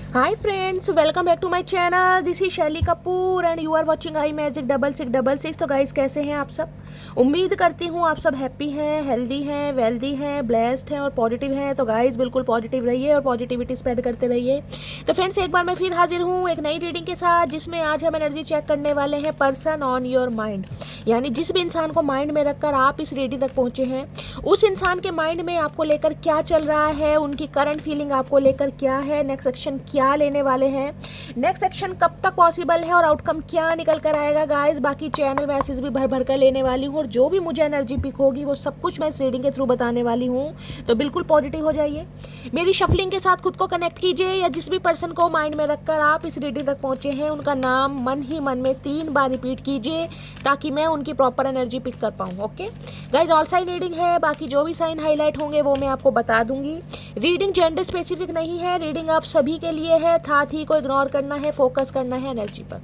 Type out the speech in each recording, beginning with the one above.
Hi friends, welcome back to my channel. This is Shaili Kapoor and you are watching I magic 6666। तो guys, कैसे हैं आप सब? उम्मीद करती हूँ आप सब हैप्पी हैं, हेल्दी हैं, वेल्दी हैं, ब्लेस्ड हैं और पॉजिटिव हैं। तो गाइस, बिल्कुल पॉजिटिव रहिए और पॉजिटिविटी स्प्रेड करते रहिए। तो फ्रेंड्स, एक बार मैं फिर हाजिर हूँ एक नई रीडिंग के साथ, जिसमें आज हम एनर्जी चेक करने वाले हैं पर्सन ऑन योर माइंड। यानी जिस भी इंसान को माइंड में रखकर आप इस रीडिंग तक पहुँचे हैं, उस इंसान के माइंड में आपको लेकर क्या चल रहा है, उनकी करंट फीलिंग आपको लेकर क्या है, नेक्स्ट एक्शन क्या लेने वाले हैं, नेक्स्ट एक्शन कब तक पॉसिबल है और आउटकम क्या निकल कर आएगा। गाइस, बाकी चैनल मैसेज भी भर भर कर लेने वाली हूँ और जो भी मुझे एनर्जी पिक होगी वो सब कुछ मैं इस रीडिंग के थ्रू बताने वाली हूँ। तो बिल्कुल पॉजिटिव हो जाइए, मेरी शफलिंग के साथ खुद को कनेक्ट कीजिए, या जिस भी पर्सन को माइंड में रखकर आप इस रीडिंग तक पहुँचे हैं उनका नाम मन ही मन में 3 बार रिपीट कीजिए, ताकि मैं उनकी प्रॉपर एनर्जी पिक कर पाऊँ। Okay guys, all sign reading है, बाकी जो भी साइन हाईलाइट होंगे वो मैं आपको बता दूंगी। रीडिंग जेंडर स्पेसिफिक नहीं है, रीडिंग आप सभी के लिए है। साथ ही को इग्नोर करना है, फोकस करना है एनर्जी पर।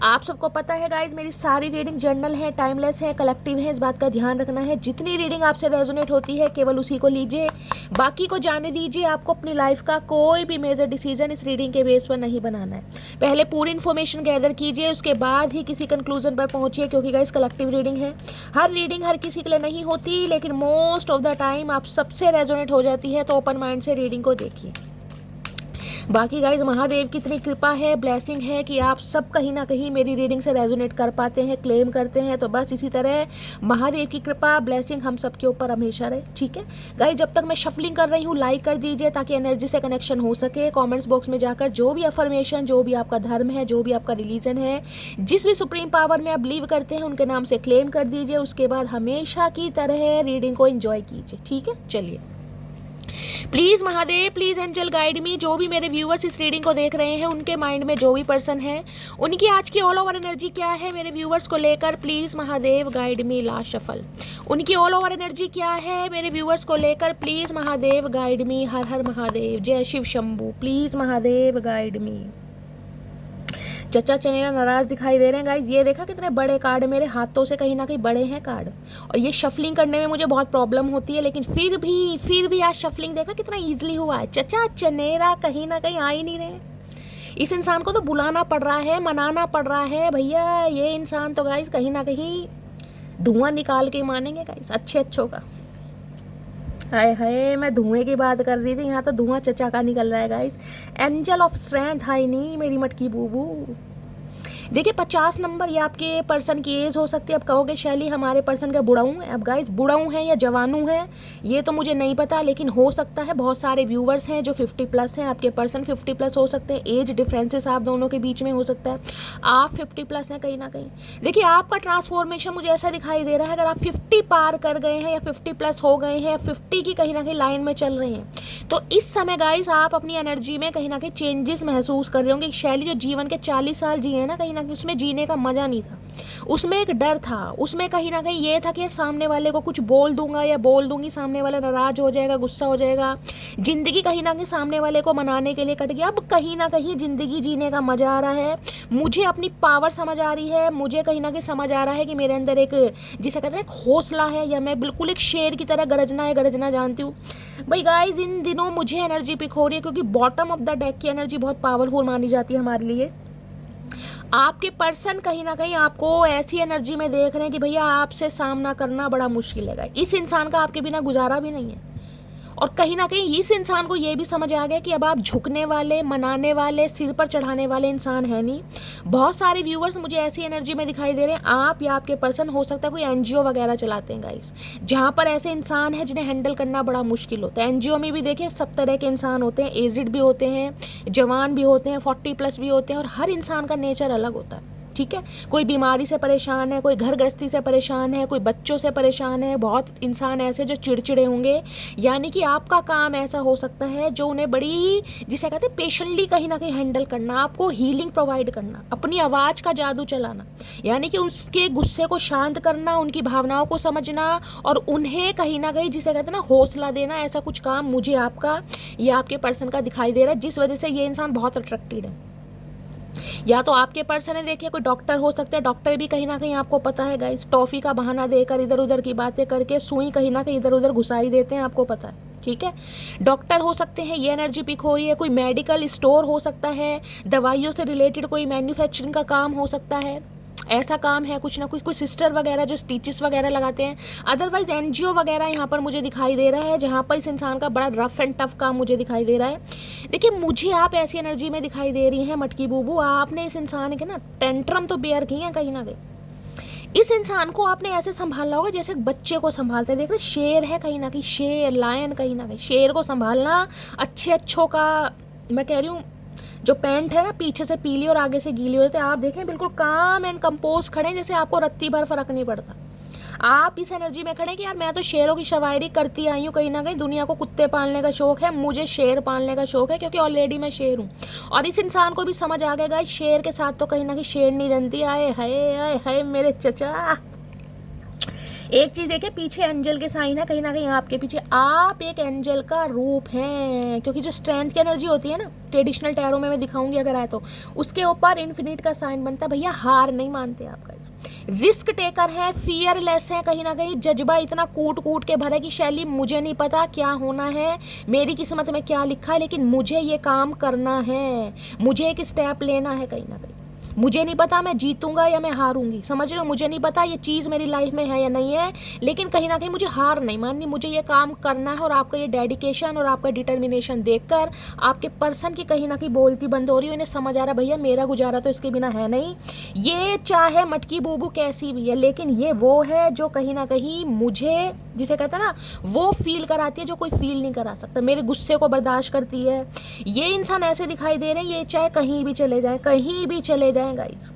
आप सबको पता है गाइज, मेरी सारी रीडिंग जर्नल है, टाइमलेस है, कलेक्टिव है, इस बात का ध्यान रखना है। जितनी रीडिंग आपसे रेजोनेट होती है केवल उसी को लीजिए, बाकी को जाने दीजिए। आपको अपनी लाइफ का कोई भी मेजर डिसीजन इस रीडिंग के बेस पर नहीं बनाना है। पहले पूरी इन्फॉर्मेशन गैदर कीजिए, उसके बाद ही किसी कंक्लूजन पर पहुंचिए, क्योंकि गाइज कलेक्टिव रीडिंग है। हर रीडिंग हर किसी के लिए नहीं होती, लेकिन मोस्ट ऑफ द टाइम आप सबसे रेजोनेट हो जाती है। तो ओपन माइंड से रीडिंग को देखिए। बाकी गाइज, महादेव की इतनी कृपा है, ब्लेसिंग है कि आप सब कहीं ना कहीं मेरी रीडिंग से रेजोनेट कर पाते हैं, क्लेम करते हैं। तो बस इसी तरह महादेव की कृपा, ब्लेसिंग हम सब के ऊपर हमेशा रहे। ठीक है गाइज, जब तक मैं शफलिंग कर रही हूँ लाइक कर दीजिए, ताकि एनर्जी से कनेक्शन हो सके। कॉमेंट्स बॉक्स में जाकर जो भी अफर्मेशन, जो भी आपका धर्म है, जो भी आपका रिलीजन है, जिस भी सुप्रीम पावर में आप बिलीव करते हैं, उनके नाम से क्लेम कर दीजिए। उसके बाद हमेशा की तरह रीडिंग को एंजॉय कीजिए। ठीक है, चलिए। Please Mahadev, please angel guide me. जो भी मेरे व्यूअर्स इस रीडिंग को देख रहे हैं, उनके माइंड में जो भी पर्सन है, उनकी आज की ऑल ओवर एनर्जी क्या है मेरे व्यूअर्स को लेकर। Please Mahadev guide me. Last shuffle. उनकी ऑल ओवर एनर्जी क्या है मेरे व्यूअर्स को लेकर। Please Mahadev guide me. हर हर महादेव, जय Shiv Shambhu. Please Mahadev guide me. चचा चनेरा नाराज दिखाई दे रहे हैं गाइज। ये देखा कितने बड़े कार्ड, मेरे हाथों से कहीं ना कहीं बड़े हैं कार्ड, और ये शफलिंग करने में मुझे बहुत प्रॉब्लम होती है, लेकिन फिर भी आज शफलिंग देखा कितना इजीली हुआ है। चचा चनेरा कहीं ना कहीं आ ही नहीं रहे। इस इंसान को तो बुलाना पड़ रहा है, मनाना पड़ रहा है भैया। ये इंसान तो गाइज कहीं ना कहीं धुआं निकाल के मानेंगे गाइज, अच्छों का। हाय हाय, मैं धुएं की बात कर रही थी, यहाँ तो धुआं चचा का निकल रहा है गाइस। एंजल ऑफ स्ट्रेंथ, हाय नहीं मेरी मटकी बूबू। देखिए 50 नंबर, ये आपके पर्सन की एज हो सकती है। अब कहोगे शैली हमारे पर्सन का बुढ़ाऊ है। अब गाइस, बुढ़ाऊ है या जवानू है ये तो मुझे नहीं पता, लेकिन हो सकता है बहुत सारे व्यूवर्स हैं जो 50 प्लस हैं। आपके पर्सन 50 प्लस हो सकते हैं। एज डिफरेंसेस आप दोनों के बीच में हो सकता है। आप 50 प्लस हैं कहीं ना कहीं। देखिए, आपका ट्रांसफॉर्मेशन मुझे ऐसा दिखाई दे रहा है, अगर आप 50 पार कर गए हैं या 50 प्लस हो गए हैं या 50 की कहीं ना कहीं लाइन में चल रहे हैं, तो इस समय गाइस आप अपनी एनर्जी में कहीं ना कहीं चेंजेस महसूस कर रहे होंगे। शैली जो जीवन के 40 साल जिए ना, कहीं ना कहीं उसमें जीने का मजा नहीं था। उसमें एक डर था, उसमें कहीं ना कहीं ये था कि यार सामने वाले को कुछ बोल दूंगा या बोल दूंगी, सामने वाला नाराज हो जाएगा, गुस्सा हो जाएगा। जिंदगी कहीं ना कहीं सामने वाले को मनाने के लिए कट गया। अब कहीं ना कहीं जिंदगी जीने का मजा आ रहा है, मुझे अपनी पावर समझ आ रही है, मुझे कहीं ना कहीं समझ आ रहा है कि मेरे अंदर एक, जिसे कहते हैं, एक हौसला है, या मैं बिल्कुल एक शेर की तरह गरजना जानती हूँ। भाई गाइज, इन दिनों मुझे एनर्जी पिक हो रही है, क्योंकि बॉटम ऑफ द डेक की एनर्जी बहुत पावरफुल मानी जाती है हमारे लिए। आपके पर्सन कहीं ना कहीं आपको ऐसी एनर्जी में देख रहे हैं कि भैया आपसे सामना करना बड़ा मुश्किल है। इस इंसान का आपके बिना गुजारा भी नहीं है, और कहीं ना कहीं इस इंसान को ये भी समझ आ गया कि अब आप झुकने वाले, मनाने वाले, सिर पर चढ़ाने वाले इंसान है नहीं। बहुत सारे व्यूवर्स मुझे ऐसी एनर्जी में दिखाई दे रहे हैं। आप या आपके पर्सन हो सकता है कोई एनजीओ वगैरह चलाते हैं गाइस, जहाँ पर ऐसे इंसान है जिन्हें हैंडल करना बड़ा मुश्किल होता है। एनजीओ में भी देखिए सब तरह के इंसान होते हैं, एजिड भी होते हैं, जवान भी होते हैं, 40 प्लस भी होते हैं, और हर इंसान का नेचर अलग होता है। ठीक है, कोई बीमारी से परेशान है, कोई घर गृहस्थी से परेशान है, कोई बच्चों से परेशान है। बहुत इंसान ऐसे जो चिड़चिड़े होंगे, यानी कि आपका काम ऐसा हो सकता है जो उन्हें बड़ी, जिसे कहते हैं, पेशेंटली कहीं ना कहीं हैंडल करना, आपको हीलिंग प्रोवाइड करना, अपनी आवाज़ का जादू चलाना, यानी कि उसके गुस्से को शांत करना, उनकी भावनाओं को समझना, और उन्हें कहीं ना कहीं, जिसे कहते हैं ना, हौसला देना। ऐसा कुछ काम मुझे आपका या आपके पर्सन का दिखाई दे रहा है, जिस वजह से ये इंसान बहुत अट्रैक्टेड है। या तो आपके पर्सन है, देखिए कोई डॉक्टर हो सकते हैं। डॉक्टर भी कहीं ना कहीं आपको पता है गाइस, टॉफी का बहाना देकर इधर उधर की बातें करके सुई कहीं ना कहीं इधर उधर घुसाई देते हैं, आपको पता है। ठीक है। डॉक्टर हो सकते हैं, ये एनर्जी पिक हो रही है। कोई मेडिकल स्टोर हो सकता है, दवाइयों से रिलेटेड कोई मैन्युफैक्चरिंग का काम हो सकता है, ऐसा काम है कुछ ना कुछ। कोई सिस्टर वगैरह जो स्टिचेस वगैरह लगाते हैं। अदरवाइज एनजीओ वगैरह यहाँ पर मुझे दिखाई दे रहा है, जहाँ पर इस इंसान का बड़ा रफ एंड टफ काम मुझे दिखाई दे रहा है। देखिए, मुझे आप ऐसी एनर्जी में दिखाई दे रही हैं मटकी बूबू। आपने इस इंसान के ना टेंट्रम तो बेयर किए हैं कहीं ना कहीं। इस इंसान को आपने ऐसे संभालना होगा जैसे बच्चे को संभालते हैं। देख रहे, शेर है कहीं ना कहीं, शेर लायन कहीं ना कहीं। शेर को संभालना अच्छों का, मैं कह रही हूँ, जो पैंट है ना पीछे से पीली और आगे से गीली होती है, आप देखें बिल्कुल काम एंड कंपोज खड़े हैं, जैसे आपको रत्ती भर फर्क नहीं पड़ता। आप इस एनर्जी में खड़े कि यार मैं तो शेरों की शायरी करती आई हूँ कहीं ना कहीं। दुनिया को कुत्ते पालने का शौक है, मुझे शेर पालने का शौक है, क्योंकि ऑलरेडी मैं शेर हूँ। और इस इंसान को भी समझ आ गया गाइस, शेर के साथ तो कहीं ना कहीं शेर नहीं जनती। आए हाय मेरे चचा। एक चीज देखिए, पीछे एंजल के साइन है कहीं ना कहीं आपके पीछे। आप एक एंजल का रूप हैं, क्योंकि जो स्ट्रेंथ की एनर्जी होती है ना, ट्रेडिशनल टैरो में मैं दिखाऊंगी अगर आए तो, उसके ऊपर इन्फिनिट का साइन बनता है। भैया हार नहीं मानते आप गाइस, रिस्क टेकर है, फियरलेस है कहीं ना कहीं। जज्बा इतना कूट कूट के भरा कि शैली मुझे नहीं पता क्या होना है, मेरी किस्मत में क्या लिखा है, लेकिन मुझे ये काम करना है, मुझे एक स्टेप लेना है कहीं ना कहीं। मुझे नहीं पता मैं जीतूंगा या मैं हारूंगी, समझ रहे हो। मुझे नहीं पता ये चीज़ मेरी लाइफ में है या नहीं है, लेकिन कहीं ना कहीं मुझे हार नहीं माननी, मुझे ये काम करना है। और आपका ये डेडिकेशन और आपका डिटर्मिनेशन देखकर आपके पर्सन की कहीं ना कहीं बोलती बंद हो रही है। इन्हें समझ आ रहा भैया मेरा गुजारा तो इसके बिना है नहीं। ये चाहे मटकी बूबू कैसी भी है, लेकिन ये वो है जो कहीं ना कहीं मुझे, जिसे कहते हैं ना, वो फील कराती है जो कोई फील नहीं करा सकता। मेरे गुस्से को बर्दाश्त करती है। ये इंसान ऐसे दिखाई दे रहे हैं, ये चाहे कहीं भी चले जाए, कहीं भी चले जाए गाइस।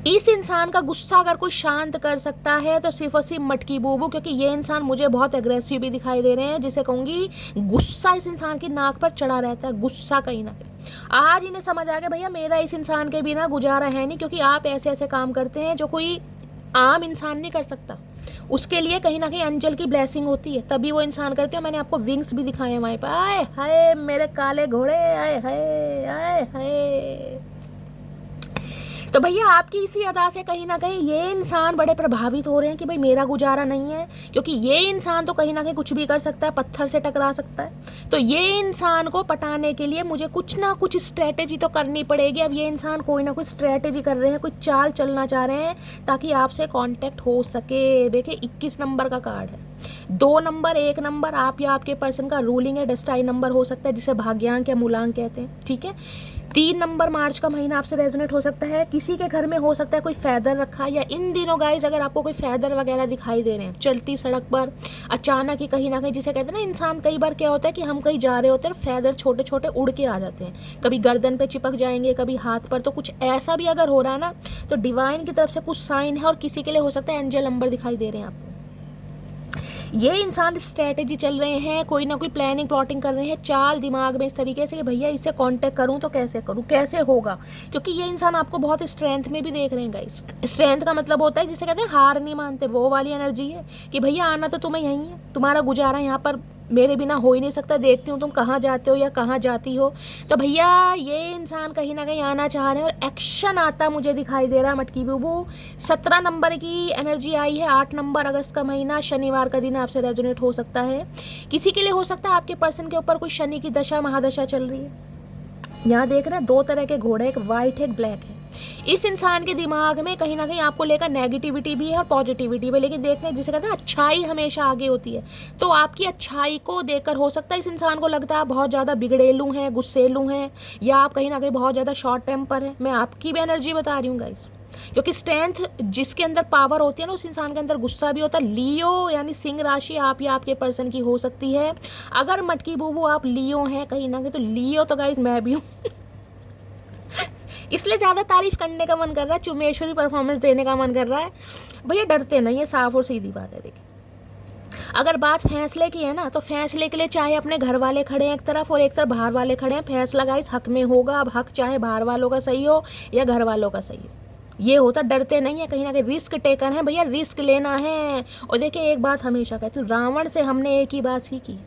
इस इंसान का गुस्सा अगर कोई शांत कर सकता है तो सिर्फ और सिर्फ मटकी बूबू, क्योंकि ये इंसान मुझे बहुत एग्रेसिव भी दिखाई दे रहे हैं, जिसे कहूँगी गुस्सा इस इंसान की नाक पर चढ़ा रहता है, गुस्सा कहीं ना कहीं। आज इन्हें समझ आ गया भैया मेरा इस इंसान के बिना गुजारा है नहीं, क्योंकि आप ऐसे ऐसे काम करते हैं जो कोई आम इंसान नहीं कर सकता। उसके लिए कहीं ना कहीं एंजल की ब्लेसिंग होती है, तभी वो इंसान करते हैं। मैंने आपको विंग्स भी दिखाए हैं वहीं पर। आए हाय मेरे काले घोड़े, आए हाय आए हाय। तो भैया आपकी इसी अदा से कहीं ना कहीं ये इंसान बड़े प्रभावित हो रहे हैं कि भाई मेरा गुजारा नहीं है, क्योंकि ये इंसान तो कहीं ना कहीं कुछ भी कर सकता है, पत्थर से टकरा सकता है। तो ये इंसान को पटाने के लिए मुझे कुछ ना कुछ स्ट्रेटेजी तो करनी पड़ेगी। अब ये इंसान कोई ना कोई स्ट्रेटेजी कर रहे हैं, कोई चाल चलना चाह रहे हैं ताकि आपसे कॉन्टेक्ट हो सके। देखिए 21 नंबर का कार्ड है, 2 नंबर, 1 नंबर आप या आपके पर्सन का रूलिंग है डेस्टाइन नंबर हो सकता है, जिसे भाग्यांक या मूलांक कहते हैं, ठीक है। 3 नंबर मार्च का महीना आपसे रेजोनेट हो सकता है। किसी के घर में हो सकता है कोई फैदर रखा, या इन दिनों गाइस अगर आपको कोई फैदर वगैरह दिखाई दे रहे हैं चलती सड़क पर अचानक ही कहीं ना कहीं, जिसे कहते हैं ना, इंसान कई बार क्या होता है कि हम कहीं जा रहे होते हैं और फैदर छोटे छोटे उड़ के आ जाते हैं, कभी गर्दन पे चिपक जाएंगे, कभी हाथ पर। तो कुछ ऐसा भी अगर हो रहा है ना, तो डिवाइन की तरफ से कुछ साइन है, और किसी के लिए हो सकता है एंजल नंबर दिखाई दे रहे हैं आपको। ये इंसान स्ट्रेटेजी चल रहे हैं, कोई ना कोई प्लानिंग प्लॉटिंग कर रहे हैं, चाल दिमाग में इस तरीके से कि भैया इसे कांटेक्ट करूं तो कैसे करूं, कैसे होगा। क्योंकि ये इंसान आपको बहुत स्ट्रेंथ में भी देख रहे हैं गाइस। स्ट्रेंथ का मतलब होता है जिसे कहते हैं हार नहीं मानते, वो वाली एनर्जी है कि भैया आना तो तुम्हें यहीं है, तुम्हारा गुजारा यहाँ पर मेरे बिना हो ही नहीं सकता, देखती हूँ तुम कहाँ जाते हो या कहाँ जाती हो। तो भैया ये इंसान कहीं ना कहीं आना चाह रहे हैं, और एक्शन आता मुझे दिखाई दे रहा है मटकी बूबू। 17 नंबर की एनर्जी आई है, 8 नंबर अगस्त का महीना, शनिवार का दिन आपसे रेजोनेट हो सकता है। किसी के लिए हो सकता है आपके पर्सन के ऊपर कोई शनि की दशा महादशा चल रही है। यहाँ देख रहे हैं 2 तरह के घोड़े, एक वाइट है एक ब्लैक है। इस इंसान के दिमाग में कहीं ना कहीं आपको लेकर नेगेटिविटी भी है और पॉजिटिविटी भी, लेकिन देखते हैं जिसे कहते हैं अच्छाई हमेशा आगे होती है। तो आपकी अच्छाई को देखकर हो सकता है इस इंसान को लगता है आप बहुत ज़्यादा बिगड़ेलू हैं, गुस्सेलू हैं, या आप कहीं ना कहीं बहुत ज़्यादा शॉर्ट टेम्पर हैं। मैं आपकी भी एनर्जी बता रही हूँ गाइस, क्योंकि स्ट्रेंथ जिसके अंदर पावर होती है ना, उस इंसान के अंदर गुस्सा भी होता है। लियो यानी सिंह राशि आप या आपके पर्सन की हो सकती है। अगर मटकी बूबू आप लियो हैं कहीं ना कहीं, तो लियो तो गाइस मैं भी हूँ इसलिए ज़्यादा तारीफ करने का मन कर रहा है, चुमेश्वरी परफॉर्मेंस देने का मन कर रहा है। भैया डरते नहीं है, साफ और सीधी बात है। देखिए अगर बात फैसले की है ना, तो फैसले के लिए चाहे अपने घर वाले खड़े हैं एक तरफ और एक तरफ बाहर वाले खड़े हैं, फैसला गाइस हक में होगा। अब हक चाहे बाहर वालों का सही हो या घर वालों का सही हो, ये होता। डरते नहीं है, कहीं ना कहीं रिस्क टेकर है भैया, रिस्क लेना है। और देखिए एक बात हमेशा कहती हूँ, रावण से हमने एक ही बात सीखी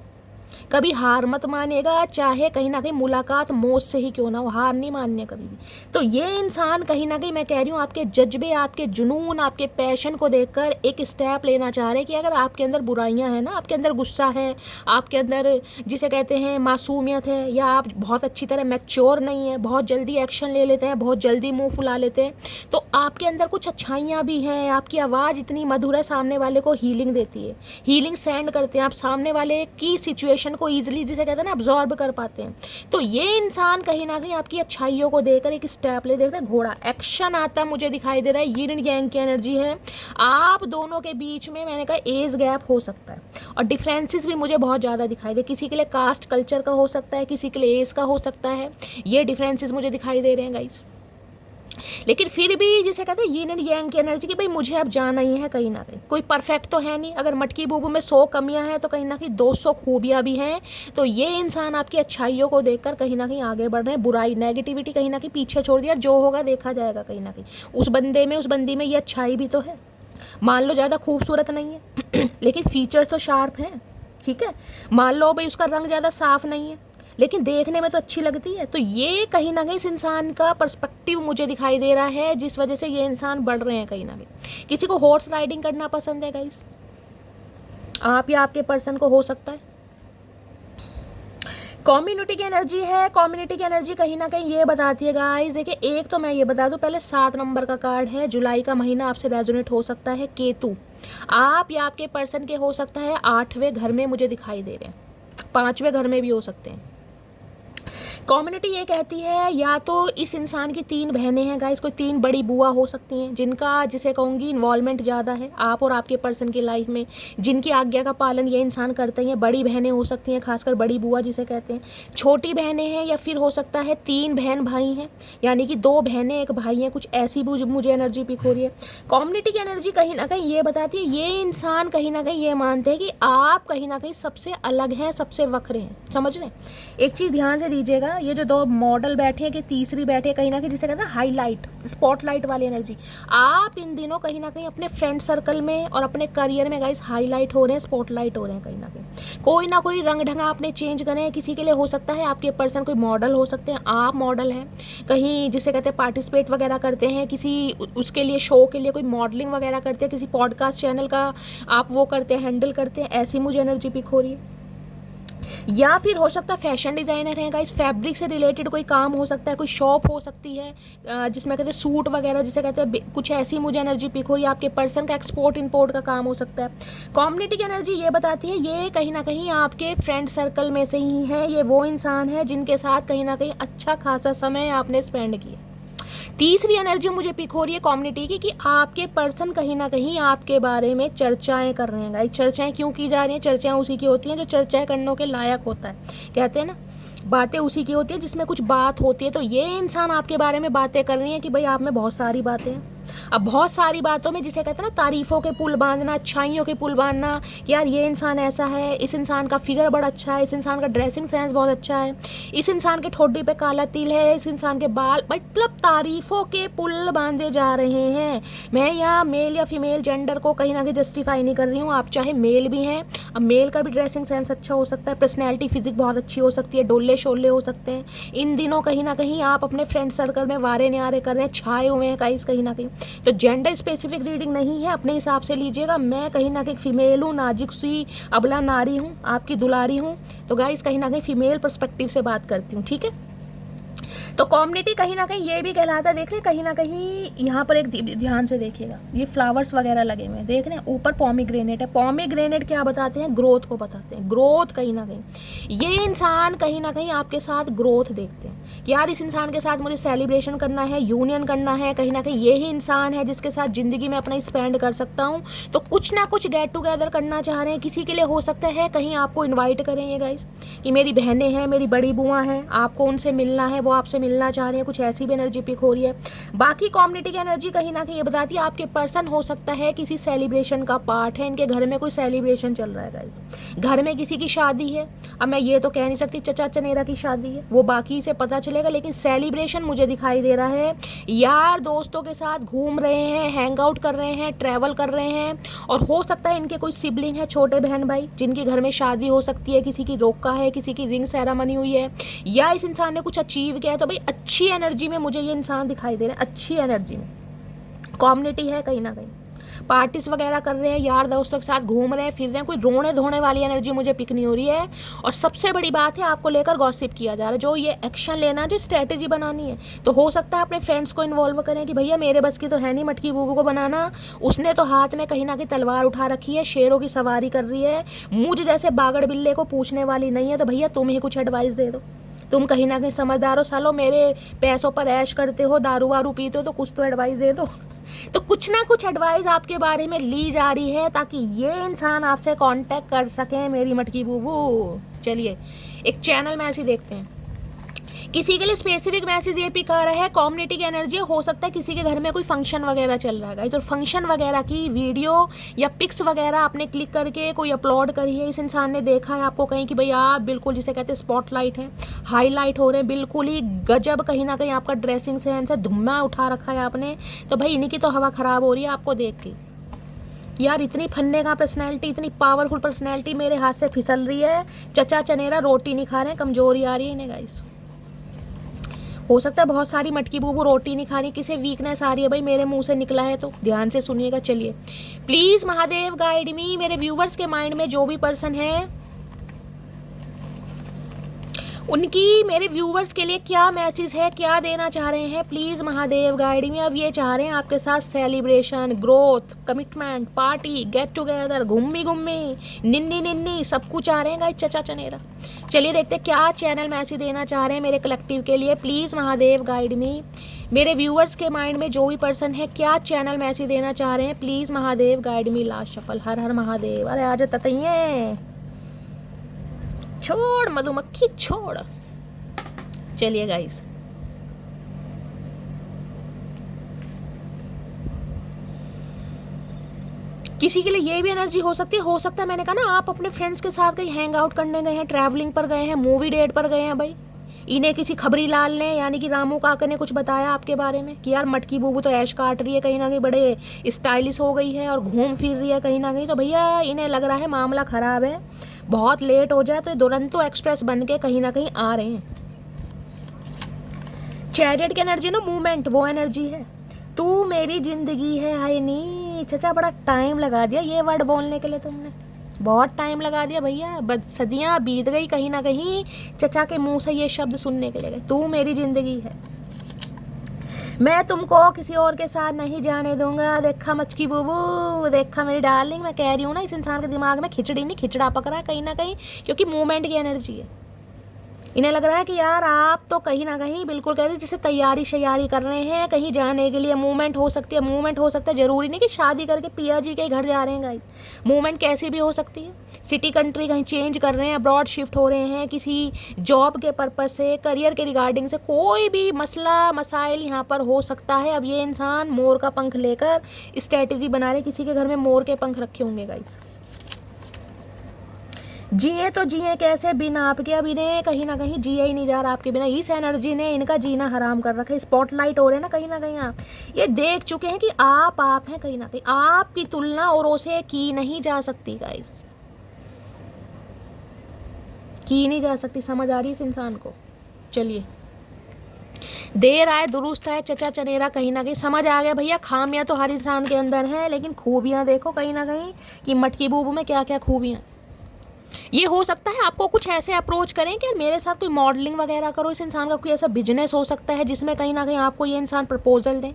कभी हार मत मानेगा, चाहे कहीं ना कहीं मुलाकात मौत से ही क्यों ना हो, हार नहीं मानने कभी भी। तो ये इंसान कहीं ना कहीं मैं कह रही हूँ आपके जज्बे, आपके जुनून, आपके पैशन को देखकर एक स्टेप लेना चाह रहे हैं कि अगर आपके अंदर बुराइयां हैं ना, आपके अंदर गुस्सा है, आपके अंदर जिसे कहते हैं मासूमियत है, या आप बहुत अच्छी तरह मैच्योर नहीं है, बहुत जल्दी एक्शन ले लेते हैं, बहुत जल्दी मुंह फुला लेते हैं, तो आपके अंदर कुछ अच्छाइयाँ भी हैं। आपकी आवाज़ इतनी मधुर है, सामने वाले को हीलिंग देती है, हीलिंग सेंड करते हैं, आप सामने वाले की सिचुएशन को ईजिली जिसे कहते हैं ना अब्जॉर्ब कर पाते हैं। तो ये इंसान कहीं ना कहीं आपकी अच्छाइयों को देखकर एक स्टेप ले, देख रहे हैं घोड़ा एक्शन आता मुझे दिखाई दे रहा है। यिन यांग की एनर्जी है, आप दोनों के बीच में मैंने कहा एज गैप हो सकता है, और डिफरेंसेस भी मुझे बहुत ज़्यादा दिखाई दे, किसी के लिए कास्ट कल्चर का हो सकता है, किसी के लिए एज का हो सकता है, ये डिफरेंसेस मुझे दिखाई दे रहे हैं गाइस। लेकिन फिर भी जिसे कहते हैं यिन एंड यांग की एनर्जी कि भाई मुझे अब जाना ही है कहीं ना कहीं, कोई परफेक्ट तो है नहीं, अगर मटकी बूबू में 100 कमियां हैं तो कहीं ना कहीं 200 खूबियां भी हैं। तो ये इंसान आपकी अच्छाइयों को देखकर कहीं ना कहीं आगे बढ़ रहे हैं, बुराई नेगेटिविटी कहीं ना कहीं पीछे छोड़ दिया, जो होगा देखा जाएगा कहीं ना कहीं। उस बंदे में, उस बंदी में ये अच्छाई भी तो है, मान लो ज़्यादा खूबसूरत नहीं है लेकिन फीचर्स तो शार्प हैं, ठीक है। मान लो भाई उसका रंग ज़्यादा साफ नहीं है लेकिन देखने में तो अच्छी लगती है। तो ये कहीं ना कहीं इस इंसान का पर्सपेक्टिव मुझे दिखाई दे रहा है, जिस वजह से ये इंसान बढ़ रहे हैं कहीं ना कहीं। किसी को हॉर्स राइडिंग करना पसंद है गाइस, आप या आपके पर्सन को हो सकता है। कम्युनिटी की एनर्जी है, कम्युनिटी की एनर्जी कहीं ना कहीं ये बताती है गाइस, देखिए एक तो मैं ये बता दूं, पहले 7 नंबर का कार्ड है, जुलाई का महीना आपसे रेजोनेट हो सकता है। केतु आप या आपके पर्सन के हो सकता है 8वें घर में मुझे दिखाई दे रहे हैं, 5वें घर में भी हो सकते हैं। कम्युनिटी ये कहती है या तो इस इंसान की 3 बहनें हैं गाइस, कोई 3 बड़ी बुआ हो सकती हैं जिनका जिसे कहूँगी इन्वॉल्वमेंट ज़्यादा है आप और आपके पर्सन की लाइफ में, जिनकी आज्ञा का पालन ये इंसान करते हैं। बड़ी बहनें हो सकती हैं, खासकर बड़ी बुआ जिसे कहते हैं, छोटी बहनें हैं, या फिर हो सकता है 3 बहन भाई हैं, यानी कि 2 बहनें 1 भाई हैं, कुछ ऐसी मुझे एनर्जी पिक हो रही है। कम्युनिटी की एनर्जी कहीं ना कहीं ये बताती है ये इंसान कहीं ना कहीं ये मानते हैं कि आप कहीं ना कहीं सबसे अलग हैं, सबसे वक्र हैं। समझ रहे हैं, एक चीज़ ध्यान से दीजिएगा, ये जो 2 मॉडल बैठे हैं कि तीसरी बैठे कहीं ना कहीं जिसे कहते हैं हाईलाइट स्पॉटलाइट वाली एनर्जी, आप इन दिनों कहीं ना कहीं अपने फ्रेंड सर्कल में और अपने करियर में गाइस हाईलाइट हो रहे हैं, स्पॉटलाइट हो रहे हैं कहीं ना कोई रंग ढंगा आपने चेंज करे हैं। किसी के लिए हो सकता है आपके पर्सन कोई मॉडल हो सकते हैं, आप मॉडल हैं कहीं जिसे कहते हैं पार्टिसिपेट वगैरह करते हैं, किसी उसके लिए शो के लिए कोई मॉडलिंग वगैरह करते हैं, किसी पॉडकास्ट चैनल का आप वो करते हैं, हैंडल करते हैं, ऐसी मुझे एनर्जी पिक हो रही है। या फिर हो सकता है फैशन डिज़ाइनर है गाइस, फैब्रिक से रिलेटेड कोई काम हो सकता है, कोई शॉप हो सकती है जिसमें कहते हैं सूट वगैरह जिसे कहते हैं, कुछ ऐसी मुझे एनर्जी पिक हो रही है। आपके पर्सन का एक्सपोर्ट इंपोर्ट का काम हो सकता है। कम्युनिटी की एनर्जी ये बताती है ये कहीं ना कहीं आपके फ्रेंड सर्कल में से ही है, ये वो इंसान है जिनके साथ कहीं ना कहीं अच्छा खासा समय आपने स्पेंड किया। तीसरी एनर्जी मुझे पिक हो रही है कम्युनिटी की कि आपके पर्सन कहीं ना कहीं आपके बारे में चर्चाएं कर रहे हैं गाइस। चर्चाएं क्यों की जा रही हैं? चर्चाएं उसी की होती हैं जो चर्चाएं करने के लायक होता है, कहते हैं ना बातें उसी की होती है जिसमें कुछ बात होती है। तो ये इंसान आपके बारे में बातें कर रही है कि भाई आप में बहुत सारी बातें हैं। अब बहुत सारी बातों में जिसे कहते हैं ना तारीफ़ों के पुल बांधना, अच्छाइयों के पुल बांधना कि यार ये इंसान ऐसा है, इस इंसान का फिगर बड़ा अच्छा है, इस इंसान का ड्रेसिंग सेंस बहुत अच्छा है, इस इंसान के ठोडी पे काला तिल है, इस इंसान के बाल, मतलब तारीफ़ों के पुल बांधे जा रहे हैं। मैं यहाँ मेल या फीमेल जेंडर को कहीं ना कहीं जस्टिफाई नहीं कर रही हूँ, आप चाहे मेल भी हैं, अब मेल का भी ड्रेसिंग सेंस अच्छा हो सकता है, पर्सनैलिटी फिजिक बहुत अच्छी हो सकती है, डोले शोले हो सकते हैं। इन दिनों कहीं ना कहीं आप अपने फ्रेंड सर्कल में वारे न्यारे कर रहे हैं, छाए हुए हैं कहीं ना कहीं। तो जेंडर स्पेसिफिक रीडिंग नहीं है, अपने हिसाब से लीजिएगा। मैं कहीं ना कहीं फीमेल हूँ, नाजुक सी अबला नारी हूँ, आपकी दुलारी हूँ। तो गाइस कहीं ना कहीं फीमेल पर्सपेक्टिव से बात करती हूँ, ठीक है। तो कम्युनिटी कहीं ना कहीं ये भी कहलाता है, देख रहे कहीं ना कहीं यहाँ पर एक ध्यान से देखिएगा, ये फ्लावर्स वगैरह लगे हुए हैं, देख रहे हैं ऊपर पॉमीग्रेनेट है। पॉमीग्रेनेट क्या बताते हैं? ग्रोथ को बताते हैं, ग्रोथ। कहीं ना कहीं ये इंसान कहीं ना कहीं आपके साथ ग्रोथ देखते हैं कि यार इस इंसान के साथ मुझे सेलिब्रेशन करना है, यूनियन करना है। कहीं ना कहीं यही इंसान है जिसके साथ ज़िंदगी में अपना स्पेंड कर सकता हूँ। तो कुछ ना कुछ गेट टुगेदर करना चाह रहे हैं। किसी के लिए हो सकता है कहीं आपको इन्वाइट करें ये गाइस कि मेरी बहनें हैं, मेरी बड़ी बुआ हैं, आपको उनसे मिलना है, वो आपसे मिलना चाह रहे हैं, कुछ ऐसी भी एनर्जी पिक हो रही है। बाकी कम्युनिटी की एनर्जी कहीं ना कहीं ये बताती है आपके पर्सन हो सकता है किसी सेलिब्रेशन का पार्ट है, इनके घर में कोई सेलिब्रेशन चल रहा है गाइस, घर में किसी की शादी है। अब मैं ये तो कह नहीं सकती चचा चनेरा की शादी है, वो बाकी से पता पता चलेगा, लेकिन सेलिब्रेशन मुझे दिखाई दे रहा है। यार दोस्तों के साथ घूम रहे हैं, हैंग आउट कर रहे हैं, ट्रैवल कर रहे हैं, और हो सकता है इनके कोई सिबलिंग है, छोटे बहन भाई, जिनके घर में शादी हो सकती है, किसी की रोका है, किसी की रिंग सेरेमनी हुई है, या इस इंसान ने कुछ अचीव किया है। तो भाई अच्छी एनर्जी में मुझे ये इंसान दिखाई दे रहे हैं, अच्छी एनर्जी में कम्युनिटी है, कहीं ना कहीं पार्टीज वगैरह कर रहे हैं, यार दोस्तों के साथ घूम रहे हैं, फिर रहे हैं। कोई रोने धोने वाली एनर्जी मुझे पिक नहीं हो रही है। और सबसे बड़ी बात है, आपको लेकर गॉसिप किया जा रहा है, जो ये एक्शन लेना, जो स्ट्रेटेजी बनानी है। तो हो सकता है अपने फ्रेंड्स को इन्वॉल्व करें कि भैया मेरे बस की तो है नहीं मटकी बूबू को बनाना, उसने तो हाथ में कहीं ना कहीं तलवार उठा रखी है, शेरों की सवारी कर रही है, मुझ जैसे बागड़ बिल्ले को पूछने वाली नहीं है। तो भैया तुम ही कुछ एडवाइस दे दो, तुम कहीं ना कहीं समझदार हो, सालो मेरे पैसों पर ऐश करते हो, दारू वारू पीते हो, तो कुछ तो एडवाइस दे दो। तो कुछ ना कुछ एडवाइस आपके बारे में ली जा रही है, ताकि ये इंसान आपसे कांटेक्ट कर सकें, मेरी मटकी बूबू। चलिए एक चैनल मैसेज देखते हैं। किसी के लिए स्पेसिफिक मैसेज ये पिक आ रहा है, कम्युनिटी की एनर्जी। हो सकता है किसी के घर में कोई फंक्शन वगैरह चल रहा है, तो फंक्शन वगैरह की वीडियो या पिक्स वगैरह आपने क्लिक करके कोई अपलोड करी है, इस इंसान ने देखा है आपको कहीं कि भाई आप बिल्कुल जिसे कहते हैं स्पॉटलाइट हैं, हाईलाइट हो रहे हैं, बिल्कुल ही गजब, कहीं ना कहीं आपका ड्रेसिंग सेंस है, धुम्मा उठा रखा है आपने। तो भाई इन्हीं की तो हवा ख़राब हो रही है आपको देख के। यार इतनी फन्ने का पर्सनैलिटी, इतनी पावरफुल पर्सनैलिटी मेरे हाथ से फिसल रही है। चचा चनेरा रोटी नहीं खा रहे हैं, कमजोरी आ रही है इन्हें गाइस। हो सकता है बहुत सारी मटकी बूबू रोटी नहीं खा रही, किसे वीकनेस आ रही है, भाई मेरे मुंह से निकला है तो ध्यान से सुनिएगा। चलिए प्लीज महादेव गाइड मी, मेरे व्यूवर्स के माइंड में जो भी पर्सन है उनकी, मेरे व्यूवर्स के लिए क्या मैसेज है, क्या देना चाह रहे हैं, प्लीज महादेव गाइड मी। अब ये चाह रहे हैं आपके साथ celebration, growth, commitment, party, get together, घूमी घूमी, निन्नी निन्नी, सब कुछ चाह रहे हैं गाइस चचा चनेरा। चलिए देखते हैं क्या चैनल मैसेज देना चाह रहे हैं मेरे कलेक्टिव के लिए। प्लीज महादेव गाइड मी, मेरे व्यूवर्स के माइंड में जो भी पर्सन है क्या चैनल मैसेज देना चाह रहे हैं, please Mahadev guide me. Last shuffle. हर हर महादेव। अरे आज ततइये छोड़ मधुमक्खी छोड़। चलिए गाइस किसी के लिए ये भी एनर्जी हो सकती है, हो सकता है मैंने कहा ना आप अपने फ्रेंड्स के साथ कहीं हैंग आउट करने गए हैं, ट्रैवलिंग पर गए हैं, मूवी डेट पर गए हैं। भाई इन्हें किसी खबरी लाल ने यानी कि रामू काका ने कुछ बताया आपके बारे में कि यार मटकी बूबू तो ऐश काट रही है, कहीं ना कहीं बड़े स्टाइलिश हो गई है और घूम फिर रही है कहीं ना कहीं। तो भैया इन्हें लग रहा है मामला ख़राब है, बहुत लेट हो जाए तो दुरंतो एक्सप्रेस बन के कहीं ना कहीं आ रहे हैं। चैरियट की एनर्जी ना, मूवमेंट, वो एनर्जी है। तू मेरी जिंदगी है, हाय नी चचा बड़ा टाइम लगा दिया ये वर्ड बोलने के लिए, तुमने बहुत टाइम लगा दिया भैया, सदियाँ बीत गई कहीं ना कहीं चचा के मुंह से ये शब्द सुनने के लिए। तू मेरी जिंदगी है, मैं तुमको किसी और के साथ नहीं जाने दूंगा। देखा मचकी बूबू, देखा मेरी डार्लिंग, मैं कह रही हूँ ना इस इंसान के दिमाग में खिचड़ी नहीं खिचड़ा पक रहा है कहीं ना कहीं, क्योंकि मूवमेंट की एनर्जी है। इन्हें लग रहा है कि यार आप तो कहीं ना कहीं बिल्कुल कह रहे हैं जैसे तैयारी शैयारी कर रहे हैं कहीं जाने के लिए। मूवमेंट हो सकती है, मूवमेंट हो सकता है, जरूरी नहीं कि शादी करके पिया जी के घर जा रहे हैं गाइस। मूवमेंट कैसी भी हो सकती है, सिटी कंट्री कहीं चेंज कर रहे हैं, अब्रॉड शिफ्ट हो रहे हैं, किसी जॉब के पर्पज से, करियर के रिगार्डिंग से, कोई भी मसला मसाइल यहाँ पर हो सकता है। अब ये इंसान मोर का पंख लेकर स्ट्रेटेजी बना रहे, किसी के घर में मोर के पंख रखे होंगे गाइस। जिए तो जिए कैसे बिना आपके, अब इन्हें कहीं ना कहीं जिया ही नहीं जा रहा आपके बिना। इस एनर्जी ने इनका जीना हराम कर रखा है। स्पॉटलाइट हो रहे हैं ना कहीं आप ये देख चुके हैं कि आप हैं कहीं ना कहीं, आपकी तुलना औरों से की नहीं जा सकती गाइस, की नहीं जा सकती। समझ आ रही है इस इंसान को। चलिए देर आए दुरुस्त है चचा चनेरा, कहीं ना कहीं समझ आ गया भैया। खामियां तो हर इंसान के अंदर है, लेकिन खूबियां देखो कहीं ना कहीं कि मटकी बूबू में क्या क्या खूबियां। ये हो सकता है आपको कुछ ऐसे अप्रोच करें कि मेरे साथ कोई मॉडलिंग वगैरह करो। इस इंसान का कोई ऐसा बिजनेस हो सकता है जिसमें कहीं ना कहीं आपको ये इंसान प्रपोजल दें।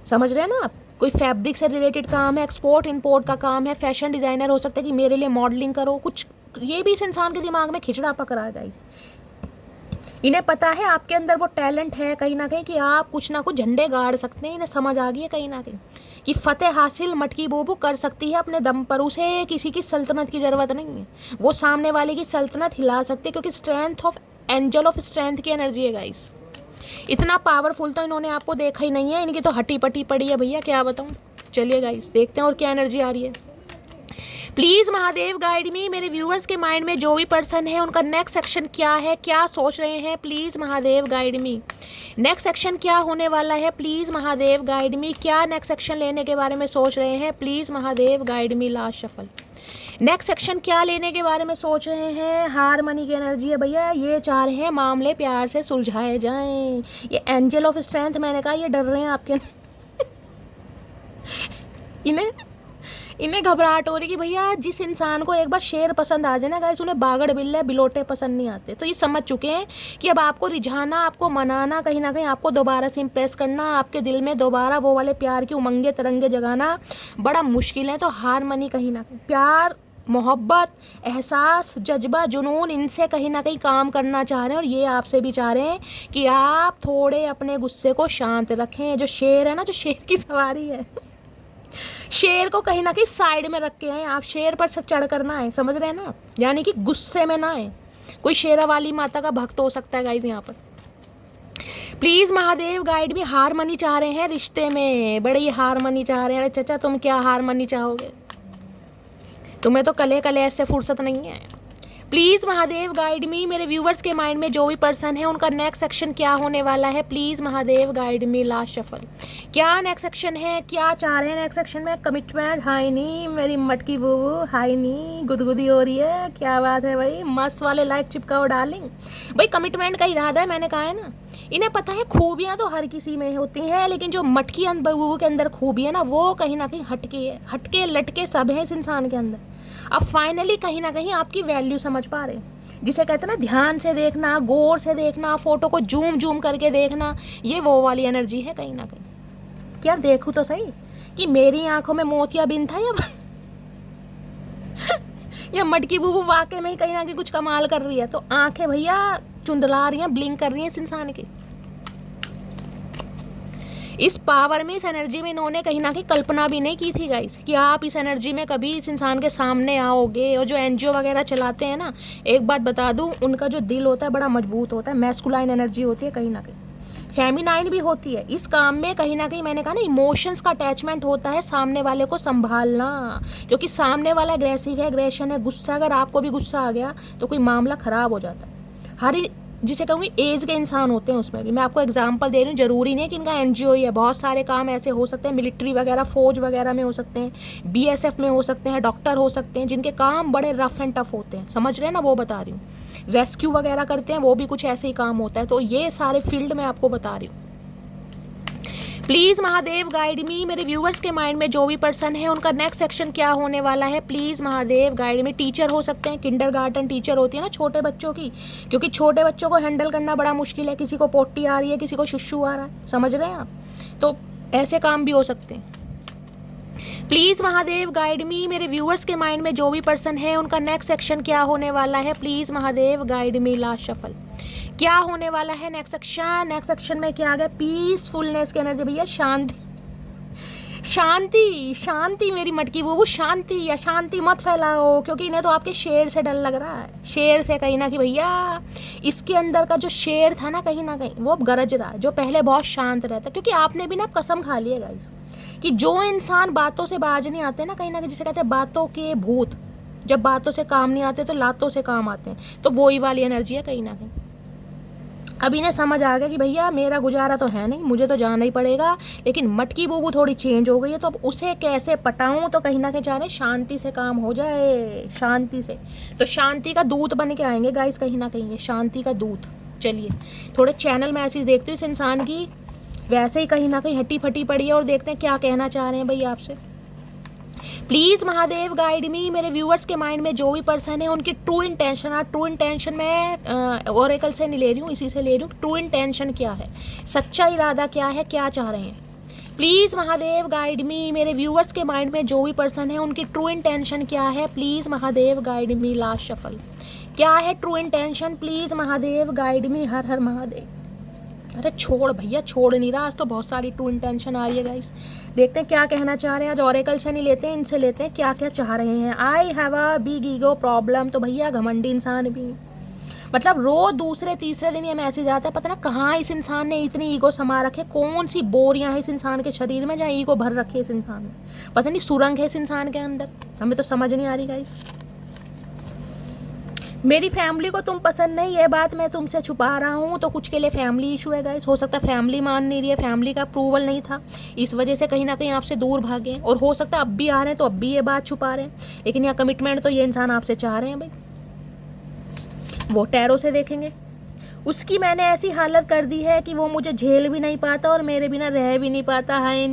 समझ रहे हैं ना आप, कोई फैब्रिक से रिलेटेड काम है, एक्सपोर्ट इंपोर्ट का काम है, फैशन डिज़ाइनर हो सकता है कि मेरे लिए मॉडलिंग करो कुछ। ये भी इस इंसान के दिमाग में खिचड़ा पक रहा है गाइस। इन्हें पता है आपके अंदर वो टैलेंट है कहीं ना कहीं कि आप कुछ ना कुछ झंडे गाड़ सकते हैं। इन्हें समझ आ गई है कहीं ना कहीं कि फतेह हासिल मटकी बूबू कर सकती है अपने दम पर, उसे किसी की सल्तनत की ज़रूरत नहीं है, वो सामने वाले की सल्तनत हिला सकती है, क्योंकि strength of angel of strength की एनर्जी है गाइस। इतना पावरफुल तो इन्होंने आपको देखा ही नहीं है, इनकी तो हटी पटी पड़ी है भैया, क्या बताऊँ। चलिए गाइस देखते हैं और क्या एनर्जी आ रही है। प्लीज़ महादेव गाइड मी, मेरे व्यूअर्स के माइंड में जो भी पर्सन है उनका नेक्स्ट सेक्शन क्या है, क्या सोच रहे हैं, please Mahadev guide me. Next section क्या होने वाला है, प्लीज़ महादेव गाइड मी। क्या नेक्स्ट सेक्शन लेने के बारे में सोच रहे हैं, please Mahadev guide me. Last shuffle. Next section क्या लेने के बारे में सोच रहे हैं, हारमनी की एनर्जी है भैया। ये चाह रहे हैं मामले प्यार से सुलझाए जाएं। ये एंजल ऑफ स्ट्रेंथ, मैंने कहा ये डर रहे हैं आपके इन्हें घबराहट हो रही कि भैया जिस इंसान को एक बार शेर पसंद आ जाए ना गाइस, उन्हें बागड़ बिल्ले बिलोटे पसंद नहीं आते। तो ये समझ चुके हैं कि अब आपको रिझाना, आपको मनाना, कहीं ना कहीं आपको दोबारा से इम्प्रेस करना, आपके दिल में दोबारा वो वाले प्यार की उमंगे तरंगे जगाना बड़ा मुश्किल है। तो हारमनी, कहीं ना कहीं प्यार, मोहब्बत, एहसास, जज्बा, जुनून, इनसे कहीं ना कहीं काम करना चाह रहे हैं। और ये आपसे भी चाह रहे हैं कि आप थोड़े अपने गुस्से को शांत रखें। जो शेर है ना, जो शेर की सवारी है, शेर को कहीं ना कहीं साइड में रख के आए आप। शेर पर से चढ़ कर ना आए, समझ रहे हैं ना, यानी कि गुस्से में ना आए। कोई शेरा वाली माता का भक्त हो सकता है गाइज यहाँ पर। प्लीज़ महादेव गाइड भी हारमनी चाह रहे हैं रिश्ते में, बड़ी हारमनी चाह रहे हैं। अरे चाचा तुम क्या हारमनी चाहोगे, तुम्हें तो कले कले ऐसे फुर्सत नहीं है। प्लीज़ महादेव गाइड मी, मेरे व्यूवर्स के माइंड में जो भी पर्सन है उनका नेक्स्ट सेक्शन क्या होने वाला है, please Mahadev guide me. Last shuffle. क्या नेक्स्ट सेक्शन है, क्या चाह रहे हैं नेक्स्ट सेक्शन में। कमिटमेंट, हाय नी मेरी मटकी बूबू, हाय नी गुदगुदी हो रही है, क्या बात है भाई, मस्त वाले लाइक चिपकाओ डार्लिंग। भाई कमिटमेंट का इरादा है, मैंने कहा है ना। इन्हें पता है खूबियाँ तो हर किसी में होती हैं, लेकिन जो मटकी बूबू के अंदर खूबी है ना, वो कहीं ना कहीं हटके है। हटके लटके सब है इस इंसान के अंदर। अब फाइनली कहीं ना कहीं आपकी वैल्यू समझ पा रहे हैं, जिसे कहते हैं ना ध्यान से देखना, गौर से देखना, फोटो को जूम जूम करके देखना, ये वो वाली एनर्जी है कहीं ना कहीं। क्या देखूँ तो सही कि मेरी आंखों में मोतियाबिंद था या मटकी बूबू वाकई में ही कहीं ना कहीं कुछ कमाल कर रही है। तो आंखें भैया चुंदला रही हैं, ब्लिंक कर रही हैं इस इंसान की। इस पावर में, इस एनर्जी में इन्होंने कहीं ना कहीं कल्पना भी नहीं की थी गाइस कि आप इस एनर्जी में कभी इस इंसान के सामने आओगे। और जो एनजीओ वगैरह चलाते हैं ना, एक बात बता दूं, उनका जो दिल होता है बड़ा मजबूत होता है। मैस्कुलाइन एनर्जी होती है, कहीं ना कहीं फेमिनाइन भी होती है। इस काम में कहीं ना कहीं मैंने कहा ना, इमोशंस का अटैचमेंट होता है, सामने वाले को संभालना। क्योंकि सामने वाला एग्रेसिव है, एग्रेशन है, गुस्सा। अगर आपको भी गुस्सा आ गया तो कोई मामला ख़राब हो जाता है। हर जिसे कहूँगी एज के इंसान होते हैं उसमें भी। मैं आपको एग्जांपल दे रही हूँ, ज़रूरी नहीं है कि इनका एनजीओ ही है। बहुत सारे काम ऐसे हो सकते हैं, मिलिट्री वगैरह, फौज वगैरह में हो सकते हैं, बीएसएफ में हो सकते हैं, डॉक्टर हो सकते हैं, जिनके काम बड़े रफ एंड टफ होते हैं। समझ रहे हैं ना, वो बता रही हूँ। रेस्क्यू वगैरह करते हैं, वो भी कुछ ऐसे ही काम होता है। तो ये सारे फील्ड में आपको बता रही हूँ। प्लीज़ महादेव गाइड मी, मेरे व्यूवर्स के माइंड में जो भी पर्सन है उनका नेक्स्ट सेक्शन क्या होने वाला है, please Mahadev guide me. Teacher हो सकते हैं, किंडरगार्टन टीचर होती है ना छोटे बच्चों की, क्योंकि छोटे बच्चों को हैंडल करना बड़ा मुश्किल है। किसी को पोटी आ रही है, किसी को शुशु आ रहा है, समझ रहे हैं आप। तो ऐसे काम भी हो सकते हैं। प्लीज़ महादेव गाइड मी, मेरे व्यूअर्स के माइंड में जो भी पर्सन है उनका नेक्स्ट सेक्शन क्या होने वाला है, please Mahadev guide me. Last shuffle. क्या होने वाला है नेक्स्ट सेक्शन। नेक्स्ट सेक्शन में क्या आ गया, पीसफुलनेस की एनर्जी भैया, शांति शांति शांति। मेरी मटकी वो शांति या शांति मत फैलाओ, क्योंकि इन्हें तो आपके शेर से डर लग रहा है। शेर से कहीं ना कहीं भैया, इसके अंदर का जो शेर था ना कहीं वो अब गरज रहा है, जो पहले बहुत शांत रहता। क्योंकि आपने भी ना कसम खा ली है गाइस कि जो इंसान बातों से बाज नहीं आते ना कहीं जिसे कहते हैं बातों के भूत, जब बातों से काम नहीं आते तो लातों से काम आते हैं। तो वही वाली एनर्जी है कहीं ना कहीं। अब इन्हें समझ आ गया कि भैया मेरा गुजारा तो है नहीं, मुझे तो जाना ही पड़ेगा। लेकिन मटकी बूबू थोड़ी चेंज हो गई है, तो अब उसे कैसे पटाऊं। तो कहीं ना कहीं चाह रहे शांति से काम हो जाए, शांति से। तो शांति का दूत बन के आएंगे गाइस कहीं ना कहीं, शांति का दूत। चलिए थोड़े चैनल मैसेज देखते हो इस इंसान की, वैसे ही कहीं ना कहीं हटी फटी पड़ी है, और देखते हैं क्या कहना चाह रहे हैं भैया आपसे। प्लीज़ महादेव गाइड मी, मेरे व्यूअर्स के माइंड में जो भी पर्सन है उनकी ट्रू इंटेंशन। और ट्रू इंटेंशन मैं ओरेकल से नहीं ले रही हूँ, इसी से ले रही हूँ। ट्रू इंटेंशन क्या है, सच्चा इरादा क्या है, क्या चाह रहे हैं। प्लीज़ महादेव गाइड मी, मेरे व्यूअर्स के माइंड में जो भी पर्सन है उनकी ट्रू इंटेंशन क्या है, please Mahadev guide me. Last shuffle. क्या है true intention, please Mahadev guide me. हर हर महादेव। अरे छोड़ भैया, छोड़ नहीं रहा। आज तो बहुत सारी ट्रू इंटेंशन आ रही है गाइस, देखते हैं क्या कहना चाह रहे हैं। आज ओरेकल से नहीं लेते हैं, इनसे लेते हैं क्या क्या चाह रहे हैं। I have a big ego problem. तो भैया घमंडी इंसान भी मतलब रोज दूसरे तीसरे दिन ये मैसेज आता है, पता ना कहाँ इस इंसान ने इतनी ईगो समा रखे, कौन सी बोरियां है इस इंसान के शरीर में जहाँ ईगो भर रखी है इस इंसान में, पता नहीं सुरंग है इस इंसान के अंदर, हमें तो समझ नहीं आ रही गाइस। मेरी फैमिली को तुम पसंद नहीं, ये बात मैं तुमसे छुपा रहा हूँ, तो कुछ के लिए फैमिली इशू है गाइस। हो सकता है फैमिली मान नहीं रही है, फैमिली का अप्रूवल नहीं था, इस वजह से कहीं ना कहीं आपसे दूर भागे हैं। और हो सकता है अब भी आ रहे हैं तो अब भी ये बात छुपा रहे हैं, लेकिन यहाँ कमिटमेंट तो ये इंसान आपसे चाह रहे हैं भाई। वो टैरो से देखेंगे, उसकी मैंने ऐसी हालत कर दी है कि वो मुझे झेल भी नहीं पाता और मेरे बिना रह भी नहीं पाता। हाय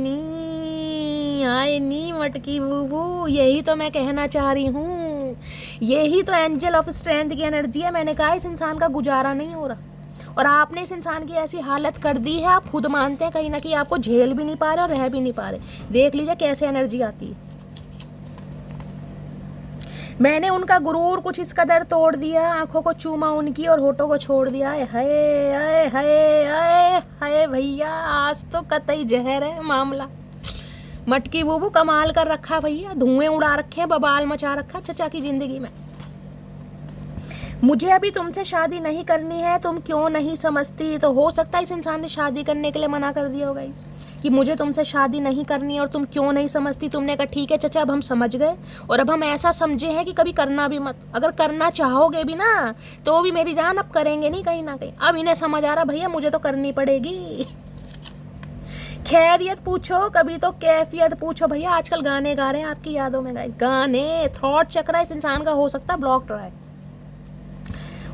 नी मटकी बूबू, यही तो मैं कहना चाह रही हूँ, यही तो एंजल ऑफ स्ट्रेंथ की एनर्जी है। मैंने कहा इस इंसान का गुजारा नहीं हो रहा और आपने इस इंसान की ऐसी हालत कर दी है, आप खुद मानते हैं कहीं ना कहीं आपको झेल भी नहीं पा रहे और रह भी नहीं पा रहे। देख लीजिए कैसे एनर्जी आती है। मैंने उनका गुरूर कुछ इस कदर तोड़ दिया, आंखों को चूमा उनकी और होठों को छोड़ दिया। हाय हाय हाय हाय हाय भैया, आज तो कतई जहर है मामला। मटकी बूबू कमाल कर रखा भैया, धुएं उड़ा रखे हैं, बवाल मचा रखा चचा की जिंदगी में। मुझे अभी तुमसे शादी नहीं करनी है, तुम क्यों नहीं समझती। तो हो सकता है इस इंसान ने शादी करने के लिए मना कर दिया होगा कि मुझे तुमसे शादी नहीं करनी है और तुम क्यों नहीं समझती। तुमने कहा ठीक है चचा, अब हम समझ गए और अब हम ऐसा समझे हैं कि कभी करना भी मत। अगर करना चाहोगे भी ना तो भी मेरी जान अब करेंगे नहीं कहीं ना कहीं। अब इन्हें समझ आ रहा भैया मुझे तो करनी पड़ेगी। खैरियत पूछो कभी तो कैफियत पूछो भैया। आजकल गाने गा रहे हैं आपकी यादों में गाइस, गाने। थॉट चक्र इस इंसान का हो सकता है ब्लॉक्ड रहा है,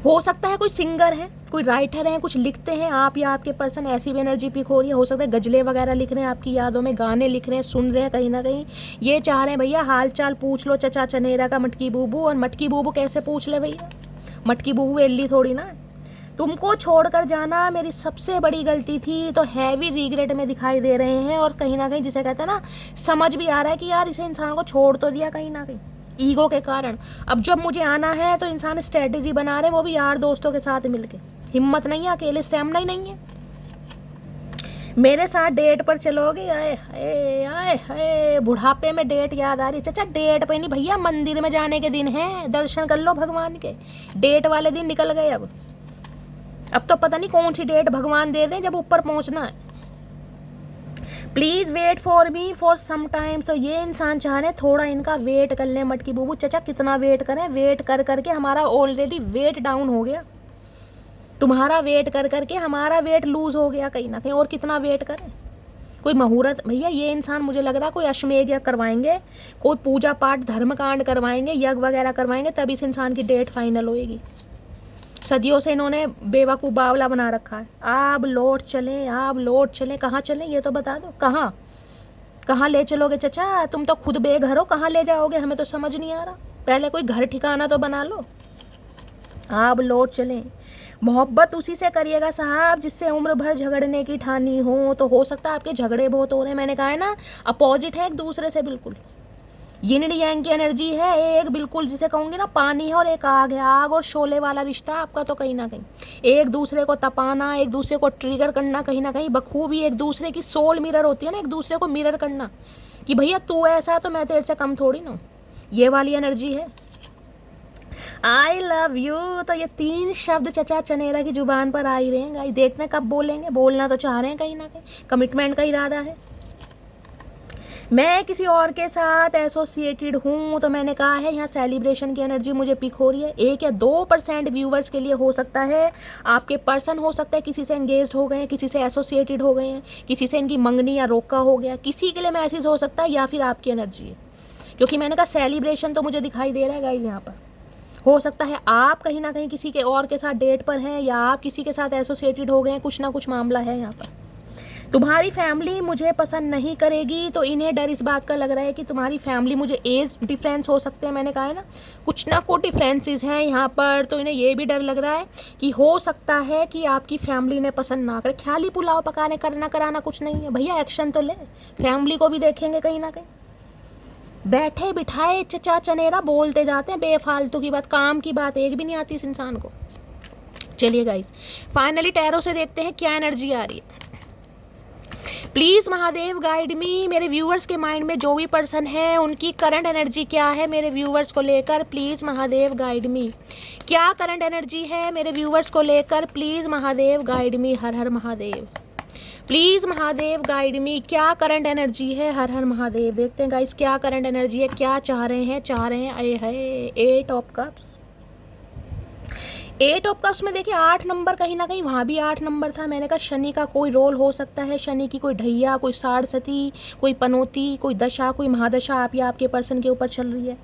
हो सकता है कोई सिंगर है, कोई राइटर है, कुछ लिखते हैं आप या आपके पर्सन, ऐसी भी एनर्जी पिक हो रही है। हो सकता है गजलें वगैरह लिख रहे हैं आपकी यादों में, गाने लिख रहे हैं, सुन रहे हैं कहीं ना कहीं। ये चाह रहे हैं भैया हाल चाल पूछ लो चचा चनेरा का मटकी बूबू। और मटकी बूबू कैसे पूछ ले भैया, मटकी बूबू एल्ली थोड़ी ना। तुमको छोड़कर जाना मेरी सबसे बड़ी गलती थी, तो हैवी रिग्रेट में दिखाई दे रहे हैं। और कहीं ना कहीं जिसे कहते हैं ना, समझ भी आ रहा है कि यार इसे इंसान को छोड़ तो दिया कहीं ना कहीं ईगो के कारण। अब जब मुझे आना है तो इंसान स्ट्रेटेजी बना रहे, वो भी यार दोस्तों के साथ मिलके। हिम्मत नहीं है, अकेले स्टैमिना ही नहीं है। मेरे साथ डेट पर चलोगे? आए हाय आए हाय, बुढ़ापे में डेट याद आ रही। चाचा डेट पे नहीं भैया, मंदिर में जाने के दिन है, दर्शन कर लो भगवान के। डेट वाले दिन निकल गए। अब तो पता नहीं कौन सी डेट भगवान दे दें जब ऊपर पहुंचना है। Please wait for me for some time. तो ये इंसान चाह रहे थोड़ा इनका वेट कर लें मटकी बूबू। चचा कितना वेट करें, वेट कर करके हमारा ऑलरेडी वेट डाउन हो गया, तुम्हारा वेट कर करके हमारा वेट लूज हो गया कहीं ना कहीं। और कितना वेट करें, कोई मुहूर्त भैया। ये इंसान मुझे लग रहा है कोई अश्वमेध यज्ञ करवाएंगे, कोई पूजा पाठ धर्म कांड करवाएंगे, यज्ञ वगैरह करवाएंगे, तब इस इंसान की डेट फाइनल होएगी। सदियों से इन्होंने बेवकूफ़ बावला बना रखा है। आप लौट चलें, आप लौट चलें, कहाँ चलें ये तो बता दो। कहाँ कहाँ ले चलोगे चचा, तुम तो खुद बेघर हो, कहाँ ले जाओगे हमें तो समझ नहीं आ रहा। पहले कोई घर ठिकाना तो बना लो। आप लौट चलें, मोहब्बत उसी से करिएगा साहब जिससे उम्र भर झगड़ने की ठानी हो। तो हो सकता है आपके झगड़े बहुत हो रहे हैं, मैंने कहा है ना अपोजिट है एक दूसरे से, बिल्कुल यिन यांग की एनर्जी है एक, बिल्कुल जिसे कहूँगी ना पानी है और एक आग है। आग और शोले वाला रिश्ता आपका तो कहीं ना कहीं एक दूसरे को तपाना, एक दूसरे को ट्रिगर करना, कहीं ना कहीं बखूबी एक दूसरे की सोल मिरर होती है ना, एक दूसरे को मिरर करना कि भैया तू ऐसा तो मैं तेरे से कम थोड़ी ना। ये वाली एनर्जी है। आई लव यू, तो ये 3 शब्द चचा चनेरा की जुबान पर आ ही रहे हैं। देखते हैं कब बोलेंगे, बोलना तो चाह रहे हैं कहीं ना कहीं, कमिटमेंट का इरादा है। मैं किसी और के साथ एसोसिएटेड हूँ, तो मैंने कहा है यहाँ सेलिब्रेशन की एनर्जी मुझे पिक हो रही है। 1 या 2% व्यूवर्स के लिए हो सकता है आपके पर्सन, हो सकता है किसी से एंगेज्ड हो गए हैं, किसी से एसोसिएटेड हो गए हैं, किसी से इनकी मंगनी या रोका हो गया, किसी के लिए मैसेज हो सकता है, या फिर आपकी एनर्जी है। क्योंकि मैंने कहा सेलिब्रेशन तो मुझे दिखाई दे रहा है गाइस यहाँ पर। हो सकता है आप कहीं ना कहीं किसी के और के साथ डेट पर हैं, या आप किसी के साथ एसोसिएटेड हो गए हैं, कुछ ना कुछ मामला है यहाँ पर। तुम्हारी फैमिली मुझे पसंद नहीं करेगी, तो इन्हें डर इस बात का लग रहा है कि तुम्हारी फैमिली, मुझे एज डिफरेंस हो सकते हैं, मैंने कहा है ना कुछ ना कुछ डिफरेंसेस हैं यहाँ पर। तो इन्हें ये भी डर लग रहा है कि हो सकता है कि आपकी फैमिली ने पसंद ना करे। ख्याली पुलाव पकाने करना कराना कुछ नहीं है भैया, एक्शन तो ले, फैमिली को भी देखेंगे कहीं ना कहीं। बैठे बिठाए चचा चनेरा बोलते जाते हैं बेफालतू की बात, काम की बात एक भी नहीं आती इस इंसान को। चलिए गाइस फाइनली टैरो से देखते हैं क्या एनर्जी आ रही है। प्लीज़ महादेव गाइड मी। मेरे व्यूअर्स के माइंड में जो भी पर्सन है उनकी करंट एनर्जी क्या है मेरे व्यूअर्स को लेकर, प्लीज़ महादेव गाइड मी। क्या करंट एनर्जी है मेरे व्यूअर्स को लेकर, प्लीज़ महादेव गाइड मी। हर हर महादेव। प्लीज़ महादेव गाइड मी। क्या करंट एनर्जी है, हर हर महादेव। देखते हैं गाइस क्या करंट एनर्जी है, क्या चाह रहे हैं। अरे है 8 ऑफ कप्स। 8 ऑफ कप्स में देखिए 8 नंबर, कहीं ना कहीं वहाँ भी 8 नंबर था। मैंने कहा शनि का कोई रोल हो सकता है, शनि की कोई ढैया, कोई साड़सती, कोई पनौती, कोई दशा, कोई महादशा आप या आपके पर्सन के ऊपर चल रही है।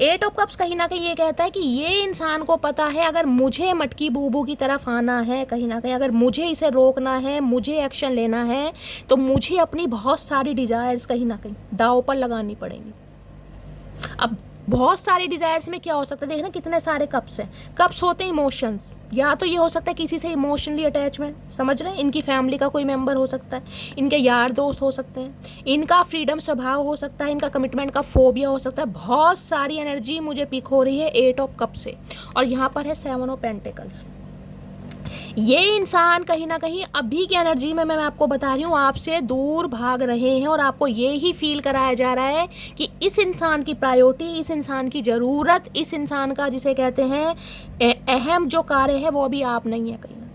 8 ऑफ कप्स कहीं ना कहीं ये कहता है कि ये इंसान को पता है अगर मुझे मटकी बूबू की तरफ आना है, कहीं ना कहीं अगर मुझे इसे रोकना है, मुझे एक्शन लेना है, तो मुझे अपनी बहुत सारी डिज़ायर्स कहीं ना कहीं दांव पर लगानी पड़ेंगी। अब बहुत सारे डिज़ायर्स में क्या हो सकता है, देखना कितने सारे कप्स हैं। कप्स होते हैं इमोशंस, या तो ये हो सकता है किसी से इमोशनली अटैचमेंट, समझ रहे हैं, इनकी फैमिली का कोई मेंबर हो सकता है, इनके यार दोस्त हो सकते हैं, इनका फ्रीडम स्वभाव हो सकता है, इनका कमिटमेंट का फोबिया हो सकता है। बहुत सारी एनर्जी मुझे पिक हो रही है 8 ऑफ कप से। और यहाँ पर है 7 ऑफ पेंटिकल्स। ये इंसान कहीं ना कहीं अभी की एनर्जी में मैं आपको बता रही हूँ आपसे दूर भाग रहे हैं, और आपको ये ही फील कराया जा रहा है कि इस इंसान की प्रायोरिटी, इस इंसान की ज़रूरत, इस इंसान का जिसे कहते हैं अहम जो कार्य है वो अभी आप नहीं है। कहीं ना कहीं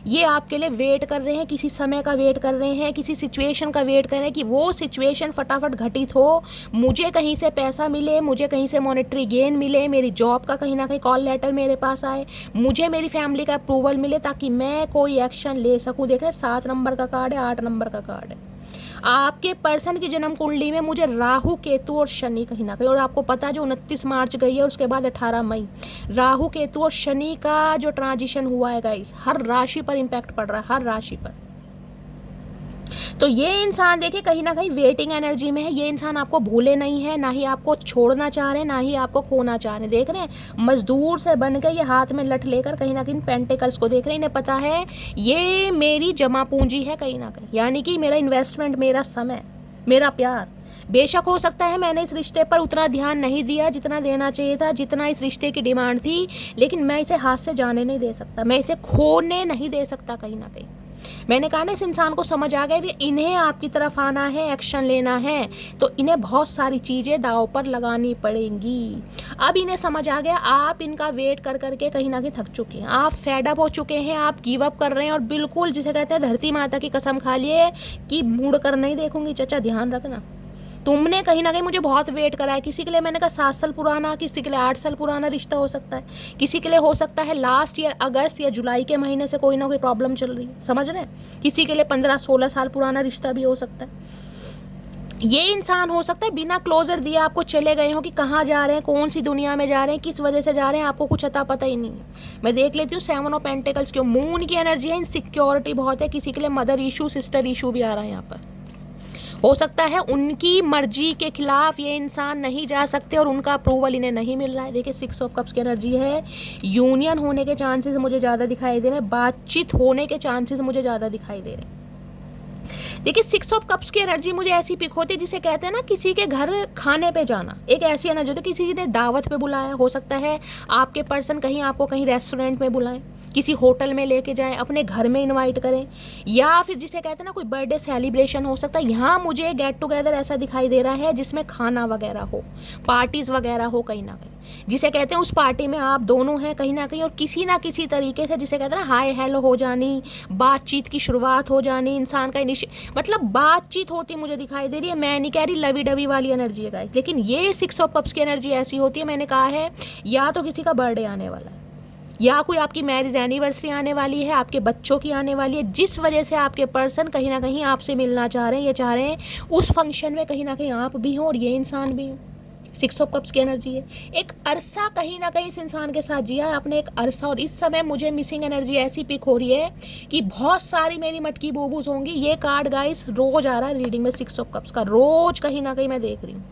ये आपके लिए वेट कर रहे हैं, किसी समय का वेट कर रहे हैं, किसी सिचुएशन का वेट कर रहे हैं कि वो सिचुएशन फटाफट घटित हो, मुझे कहीं से पैसा मिले, मुझे कहीं से मॉनेटरी गेन मिले, मेरी जॉब का कहीं ना कहीं कॉल लेटर मेरे पास आए, मुझे मेरी फैमिली का अप्रूवल मिले ताकि मैं कोई एक्शन ले सकूं। देख रहे हैं 7 नंबर का कार्ड है, 8 नंबर का कार्ड है। आपके पर्सन की जन्म कुंडली में मुझे राहु, केतु और शनि कहीं ना कहीं, और आपको पता जो 29 मार्च गई है उसके बाद 18 मई राहु, केतु और शनि का जो ट्रांजिशन हुआ है गाइस, हर राशि पर इम्पैक्ट पड़ रहा है, हर राशि पर। तो ये इंसान देखिए कहीं ना कहीं वेटिंग एनर्जी में है। ये इंसान आपको भूले नहीं है, ना ही आपको छोड़ना चाह रहे हैं, ना ही आपको खोना चाह रहे हैं। देख रहे हैं मजदूर से बन के ये हाथ में लठ लेकर कहीं ना कहीं पेंटिकल्स को देख रहे हैं। इन्हें पता है ये मेरी जमा पूंजी है कहीं ना कहीं, यानी कि मेरा इन्वेस्टमेंट, मेरा समय, मेरा प्यार। बेशक हो सकता है मैंने इस रिश्ते पर उतना ध्यान नहीं दिया जितना देना चाहिए था, जितना इस रिश्ते की डिमांड थी, लेकिन मैं इसे हाथ से जाने नहीं दे सकता, मैं इसे खोने नहीं दे सकता। कहीं ना कहीं मैंने कहा ना इस इंसान को समझ आ गया कि इन्हें आपकी तरफ आना है, एक्शन लेना है, तो इन्हें बहुत सारी चीज़ें दांव पर लगानी पड़ेंगी। अब इन्हें समझ आ गया, आप इनका वेट कर करके कहीं ना कहीं थक चुके हैं, आप फेड अप हो चुके हैं, आप गिव अप कर रहे हैं, और बिल्कुल जिसे कहते हैं धरती माता की कसम खा लिए कि मुड़ कर नहीं देखूंगी। चाचा ध्यान रखना, तुमने कहीं ना कहीं मुझे बहुत वेट करा है। किसी के लिए मैंने कहा 7 साल पुराना, किसी के लिए 8 साल पुराना रिश्ता हो सकता है, किसी के लिए हो सकता है लास्ट ईयर अगस्त या जुलाई के महीने से कोई ना कोई प्रॉब्लम चल रही है, समझ रहे हैं। किसी के लिए 15-16 साल पुराना रिश्ता भी हो सकता है। ये इंसान हो सकता है बिना क्लोजर दिए आपको चले गए हो कि कहाँ जा रहे हैं, कौन सी दुनिया में जा रहे हैं, किस वजह से जा रहे हैं, आपको कुछ अता पता ही नहीं है। मैं देख लेती हूँ 7 ऑफ पेंटिकल्स क्यों, मून की एनर्जी है, इनसिक्योरिटी बहुत है। किसी के लिए मदर इशू, सिस्टर इशू भी आ रहा है यहाँ पर। हो सकता है उनकी मर्जी के खिलाफ ये इंसान नहीं जा सकते और उनका अप्रूवल इन्हें नहीं मिल रहा है। देखिए 6 ऑफ कप्स की एनर्जी है, यूनियन होने के चांसेस मुझे ज़्यादा दिखाई दे रहे हैं, बातचीत होने के चांसेस मुझे ज़्यादा दिखाई दे रहे हैं। देखिए 6 ऑफ कप्स की एनर्जी मुझे ऐसी पिक होती है जिसे कहते हैं ना किसी के घर खाने पे जाना, एक ऐसी एनर्जी होती है किसी ने दावत पे बुलाया, हो सकता है आपके पर्सन कहीं आपको कहीं रेस्टोरेंट में बुलाएं, किसी होटल में लेके जाएं, अपने घर में इनवाइट करें, या फिर जिसे कहते हैं ना कोई बर्थडे सेलिब्रेशन हो सकता है। यहाँ मुझे गेट टुगेदर ऐसा दिखाई दे रहा है जिसमें खाना वगैरह हो, पार्टीज वगैरह हो कहीं ना कहीं, जिसे कहते हैं उस पार्टी में आप दोनों हैं कहीं ना कहीं, और किसी ना किसी तरीके से जिसे कहते हैं ना हाय हेलो हो जानी, बातचीत की शुरुआत हो जानी, इंसान का मतलब बातचीत होती मुझे दिखाई दे रही है। मैं नहीं कह रही लवी डवी वाली एनर्जी है गाइस, लेकिन ये 6 ऑफ कप्स की एनर्जी ऐसी होती है, मैंने कहा है या तो किसी का बर्थडे आने वाला है, या कोई आपकी मैरिज एनिवर्सरी आने वाली है, आपके बच्चों की आने वाली है, जिस वजह से आपके पर्सन कहीं ना कहीं आपसे मिलना चाह रहे हैं, ये चाह रहे हैं उस फंक्शन में कहीं ना कहीं आप भी हो और ये इंसान भी हो। 6 ऑफ कप्स की एनर्जी है, एक अरसा कहीं ना कहीं इस इंसान के साथ जिया आपने, एक अरसा, और इस समय मुझे मिसिंग एनर्जी ऐसी पिक हो रही है कि बहुत सारी मेरी मटकी बोबूज होंगी। ये कार्ड गाइस रोज आ रहा है रीडिंग में, 6 ऑफ कप्स का रोज कहीं ना कहीं मैं देख रही हूँ।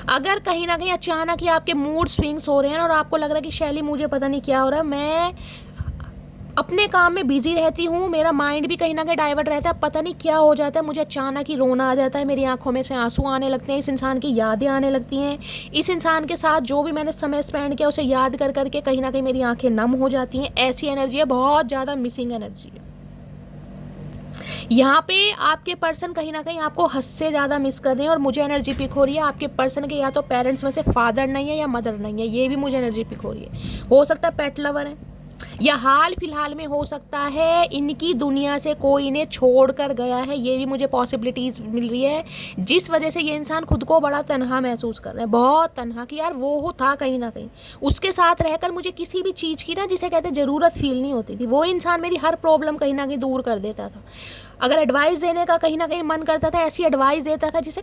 अगर कहीं ना कहीं अचानक ही आपके मूड स्विंग्स हो रहे हैं और आपको लग रहा है कि शैली मुझे पता नहीं क्या हो रहा है, मैं अपने काम में बिजी रहती हूँ, मेरा माइंड भी कहीं ना कहीं डाइवर्ट रहता है, पता नहीं क्या हो जाता है, मुझे अचानक ही रोना आ जाता है, मेरी आंखों में से आंसू आने लगते हैं, इस इंसान की यादें आने लगती हैं, इस इंसान के साथ जो भी मैंने समय स्पेंड किया उसे याद कर करके कहीं ना कहीं मेरी आंखें नम हो जाती हैं। ऐसी एनर्जी है, बहुत ज़्यादा मिसिंग एनर्जी है। यहाँ पे आपके पर्सन कहीं ना कहीं आपको हद से ज़्यादा मिस कर रहे हैं और मुझे एनर्जी पिक हो रही है आपके पर्सन के या तो पेरेंट्स में से फादर नहीं है या मदर नहीं है, ये भी मुझे एनर्जी पिक हो रही है। हो सकता है पेट लवर है, या हाल फिलहाल में हो सकता है इनकी दुनिया से कोई इन्हें छोड़ कर गया है, ये भी मुझे पॉसिबिलिटीज़ मिल रही है, जिस वजह से ये इंसान खुद को बड़ा तन्हा महसूस कर रहे हैं, बहुत तन्हा, कि यार वो था कहीं ना कहीं, उसके साथ रहकर मुझे किसी भी चीज़ की ना जिसे कहते हैं ज़रूरत फील नहीं होती थी, वो इंसान मेरी हर प्रॉब्लम कहीं ना कहीं दूर कर देता था। अगर एडवाइस देने का कहीं ना कहीं मन करता था, ऐसी एडवाइस देता था जिसे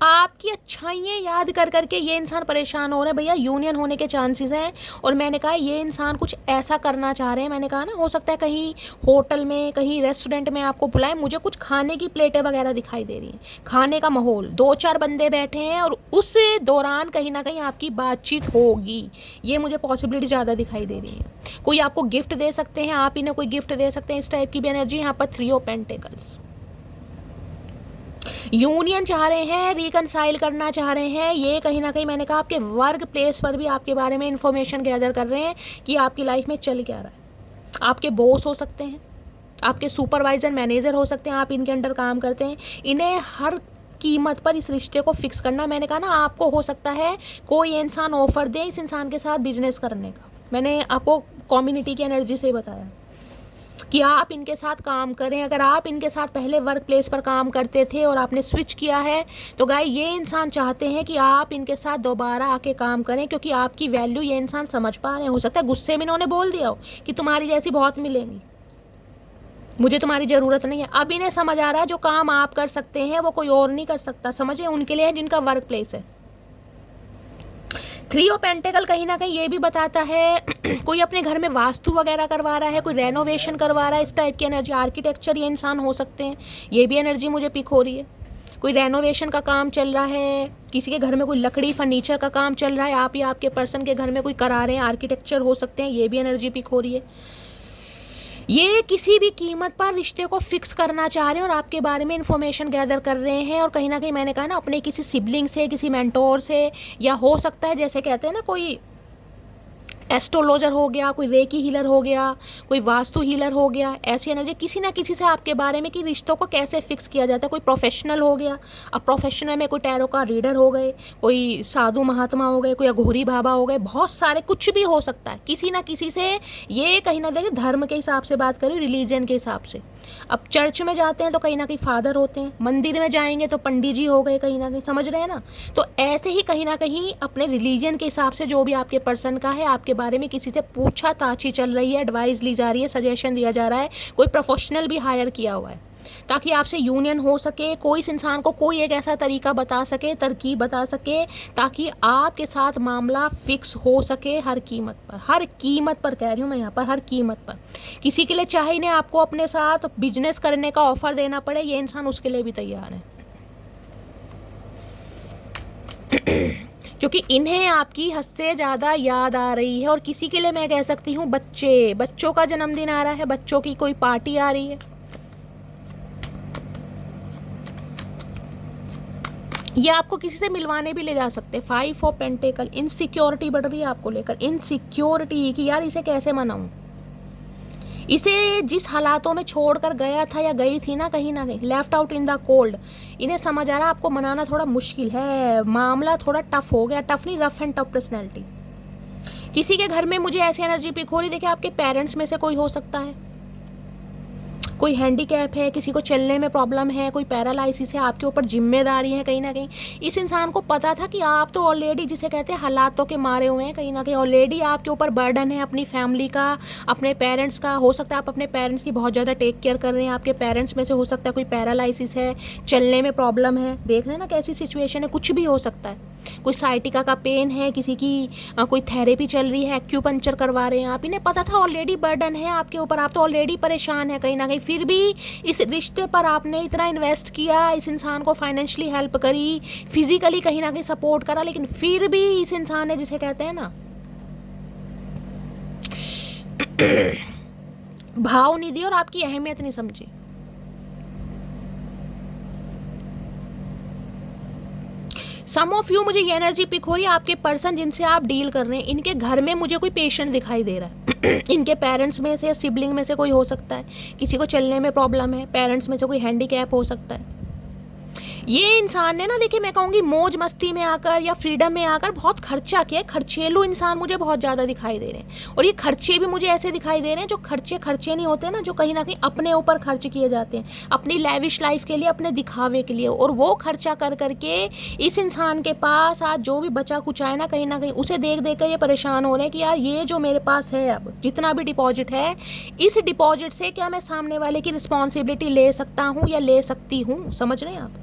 आपकी अच्छाइयाँ याद कर करके ये इंसान परेशान हो रहे हैं। भैया यूनियन होने के चांसेस हैं, और मैंने कहा ये इंसान कुछ ऐसा करना चाह रहे हैं, मैंने कहा ना हो सकता है कहीं होटल में कहीं रेस्टोरेंट में आपको बुलाएं, मुझे कुछ खाने की प्लेटें वगैरह दिखाई दे रही हैं, खाने का माहौल, 2-4 बंदे बैठे हैं और उस दौरान कहीं ना कहीं आपकी बातचीत होगी, ये मुझे पॉसिबिलिटी ज़्यादा दिखाई दे रही है। कोई आपको गिफ्ट दे सकते हैं, आप इन्हें कोई गिफ्ट दे सकते हैं, इस टाइप की भी एनर्जी यहाँ पर 3 ऑफ पेंटिकल्स। यूनियन चाह रहे हैं, रिकनसाइल करना चाह रहे हैं, ये कहीं ना कहीं मैंने कहा आपके वर्क प्लेस पर भी आपके बारे में इंफॉर्मेशन गैदर कर रहे हैं कि आपकी लाइफ में चल क्या रहा है। आपके बॉस हो सकते हैं, आपके सुपरवाइजर मैनेजर हो सकते हैं, आप इनके अंडर काम करते हैं, इन्हें हर कीमत पर इस रिश्ते को फिक्स करना। मैंने कहा ना आपको हो सकता है कोई इंसान ऑफर दे इस इंसान के साथ बिजनेस करने का, मैंने आपको कम्युनिटी की एनर्जी से बताया कि आप इनके साथ काम करें। अगर आप इनके साथ पहले वर्क प्लेस पर काम करते थे और आपने स्विच किया है तो गाय ये इंसान चाहते हैं कि आप इनके साथ दोबारा आके काम करें, क्योंकि आपकी वैल्यू ये इंसान समझ पा रहे हैं। हो सकता है गुस्से में इन्होंने बोल दिया हो कि तुम्हारी जैसी बहुत मिलेंगी, मुझे तुम्हारी ज़रूरत नहीं है। अब इन्हें समझ आ रहा है जो काम आप कर सकते हैं वो कोई और नहीं कर सकता, समझे, उनके लिए है जिनका वर्क प्लेस है। 3 ऑफ पेंटिकल कहीं ना कहीं ये भी बताता है कोई अपने घर में वास्तु वगैरह करवा रहा है, कोई रेनोवेशन करवा रहा है, इस टाइप की एनर्जी। आर्किटेक्चर ये इंसान हो सकते हैं, ये भी एनर्जी मुझे पिक हो रही है। कोई रेनोवेशन का काम चल रहा है, किसी के घर में कोई लकड़ी फर्नीचर का काम चल रहा है, आप या आपके पर्सन के घर में कोई करा रहे हैं, आर्किटेक्चर हो सकते हैं, ये भी एनर्जी पिक हो रही है। ये किसी भी कीमत पर रिश्ते को फिक्स करना चाह रहे हैं और आपके बारे में इंफॉर्मेशन गैदर कर रहे हैं, और कहीं ना कहीं मैंने कहा ना अपने किसी सिबलिंग से, किसी मेंटोर से, या हो सकता है जैसे कहते हैं ना कोई एस्ट्रोलॉजर हो गया, कोई रेकी हीलर हो गया, कोई वास्तु हीलर हो गया, ऐसी एनर्जी किसी ना किसी से आपके बारे में कि रिश्तों को कैसे फिक्स किया जाता है। कोई प्रोफेशनल हो गया, अब प्रोफेशनल में कोई टैरो का रीडर हो गए, कोई साधु महात्मा हो गए, कोई अघोरी बाबा हो गए, बहुत सारे कुछ भी हो सकता है किसी ना किसी से। ये कहीं ना देखिए धर्म के हिसाब से बात करें, रिलीजन के हिसाब से। अब चर्च में जाते हैं तो कहीं ना कहीं फादर होते हैं, मंदिर में जाएंगे तो पंडित जी हो गए, कहीं ना कहीं समझ रहे हैं ना। तो ऐसे ही कहीं ना कहीं अपने रिलीजन के हिसाब से जो भी आपके पर्सन का है, आपके बारे में किसी से पूछा ताछी चल रही है, एडवाइस ली जा रही है, सजेशन दिया जा रहा है, कोई प्रोफेशनल भी हायर किया हुआ है ताकि आपसे यूनियन हो सके। कोई इस इंसान को कोई एक ऐसा तरीका बता सके, तरकीब बता सके, ताकि आपके साथ मामला फिक्स हो सके हर कीमत पर। हर कीमत पर कह रही हूँ मैं यहाँ पर, हर कीमत पर। किसी के लिए चाहे इन्हें आपको अपने साथ बिजनेस करने का ऑफर देना पड़े, ये इंसान उसके लिए भी तैयार है क्योंकि इन्हें आपकी हद से ज़्यादा याद आ रही है। और किसी के लिए मैं कह सकती हूँ बच्चों का जन्मदिन आ रहा है, बच्चों की कोई पार्टी आ रही है, ये आपको किसी से मिलवाने भी ले जा सकते हैं। 5 ऑफ पेंटिकल, इनसिक्योरिटी बढ़ रही है आपको लेकर, इनसिक्योरिटी कि यार इसे कैसे मनाऊं, इसे जिस हालातों में छोड़कर गया था या गई थी ना कहीं left out in the cold, इन्हें समझ आ रहा है आपको मनाना थोड़ा मुश्किल है, मामला थोड़ा टफ हो गया, टफ नहीं रफ एंड टफ पर्सनैलिटी। किसी के घर में मुझे ऐसी एनर्जी पिक हो रही, देखिए आपके पेरेंट्स में से कोई हो सकता है, कोई हैंडीकैप है, किसी को चलने में प्रॉब्लम है, कोई पैरालाइसिस है, आपके ऊपर जिम्मेदारी है कहीं ना कहीं। इस इंसान को पता था कि आप तो ऑलरेडी जिसे कहते हैं हालातों के मारे हुए हैं, कहीं ना कहीं ऑलरेडी आपके ऊपर बर्डन है अपनी फैमिली का, अपने पेरेंट्स का। हो सकता है आप अपने पेरेंट्स की बहुत ज़्यादा टेक केयर कर रहे हैं, आपके पेरेंट्स में से हो सकता है कोई पैरालाइसिस है, चलने में प्रॉब्लम है, देख रहे हैं ना कैसी सिचुएशन है, कुछ भी हो सकता है। कोई साइटिका का पेन है, किसी की कोई थेरेपी चल रही है, एक्यूपंक्चर करवा रहे हैं आप, इन्हें पता था ऑलरेडी बर्डन है आपके ऊपर, आप तो ऑलरेडी परेशान है कहीं ना कहीं, फिर भी इस रिश्ते पर आपने इतना इन्वेस्ट किया, इस इंसान को फाइनेंशियली हेल्प करी, फिजिकली कहीं ना कहीं सपोर्ट करा, लेकिन फिर भी इस इंसान ने जिसे कहते हैं ना भाव नहीं दिया और आपकी अहमियत नहीं समझी। सम ऑफ यू, मुझे ये एनर्जी पिक हो रही है आपके पर्सन जिनसे आप डील कर रहे हैं, इनके घर में मुझे कोई पेशेंट दिखाई दे रहा है इनके पेरेंट्स में से या सिबलिंग में से कोई हो सकता है, किसी को चलने में प्रॉब्लम है, पेरेंट्स में से कोई हैंडीकैप हो सकता है। ये इंसान ने ना, देखिए मैं कहूँगी मौज मस्ती में आकर या फ्रीडम में आकर बहुत खर्चा किया। खर्चेलू इंसान मुझे बहुत ज़्यादा दिखाई दे रहे हैं, और ये खर्चे भी मुझे ऐसे दिखाई दे रहे हैं जो खर्चे नहीं होते ना, जो कहीं ना कहीं अपने ऊपर खर्च किए जाते हैं, अपनी लैविश लाइफ के लिए, अपने दिखावे के लिए। और वो खर्चा कर करके इस इंसान के पास आज जो भी बचा कुछ है ना कहीं उसे देख देख कर ये परेशान हो रहे हैं कि यार ये जो मेरे पास है, अब जितना भी डिपॉजिट है, इस डिपॉजिट से क्या मैं सामने वाले की रिस्पॉन्सिबिलिटी ले सकता हूँ या ले सकती हूँ। समझ रहे हैं आप?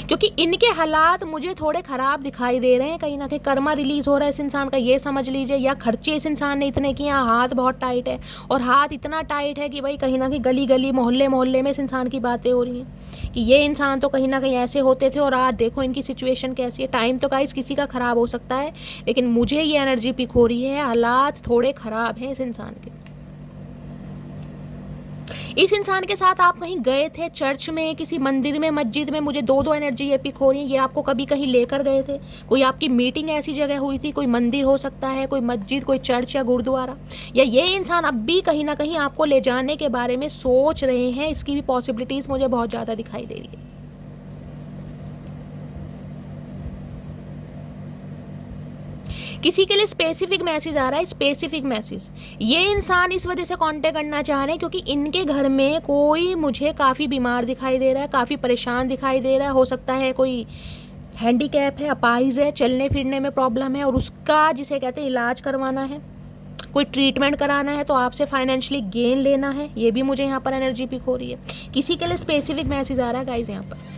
क्योंकि इनके हालात मुझे थोड़े ख़राब दिखाई दे रहे हैं, कहीं ना कहीं कर्मा रिलीज़ हो रहा है इस इंसान का, ये समझ लीजिए। या खर्चे इस इंसान ने इतने किए, हाथ बहुत टाइट है, और हाथ इतना टाइट है कि भाई कहीं ना कहीं गली गली मोहल्ले मोहल्ले में इस इंसान की बातें हो रही हैं कि ये इंसान तो कहीं ना कहीं ऐसे होते थे और आज देखो इनकी सिचुएशन कैसी है। टाइम तो गाइस किसी का ख़राब हो सकता है, लेकिन मुझे ये एनर्जी पिक हो रही है, हालात थोड़े ख़राब हैं इस इंसान के। इस इंसान के साथ आप कहीं गए थे, चर्च में, किसी मंदिर में, मस्जिद में, मुझे दो एनर्जी ये पिक हो रही है। ये आपको कभी कहीं लेकर गए थे, कोई आपकी मीटिंग ऐसी जगह हुई थी, कोई मंदिर हो सकता है, कोई मस्जिद, कोई चर्च या गुरुद्वारा, या ये इंसान अब भी कहीं ना कहीं आपको ले जाने के बारे में सोच रहे हैं। इसकी भी पॉसिबिलिटीज़ मुझे बहुत ज़्यादा दिखाई दे रही है। किसी के लिए स्पेसिफिक मैसेज आ रहा है, स्पेसिफिक मैसेज। ये इंसान इस वजह से कांटेक्ट करना चाह रहे हैं क्योंकि इनके घर में कोई मुझे काफ़ी बीमार दिखाई दे रहा है, काफ़ी परेशान दिखाई दे रहा है। हो सकता है कोई हैंडीकैप है, अपाहिज है, चलने फिरने में प्रॉब्लम है, और उसका जिसे कहते हैं इलाज करवाना है, कोई ट्रीटमेंट कराना है, तो आपसे फाइनेंशियली गेन लेना है। ये भी मुझे यहाँ पर एनर्जी पिक हो रही है। किसी के लिए स्पेसिफिक मैसेज आ रहा है गाइज यहाँ पर।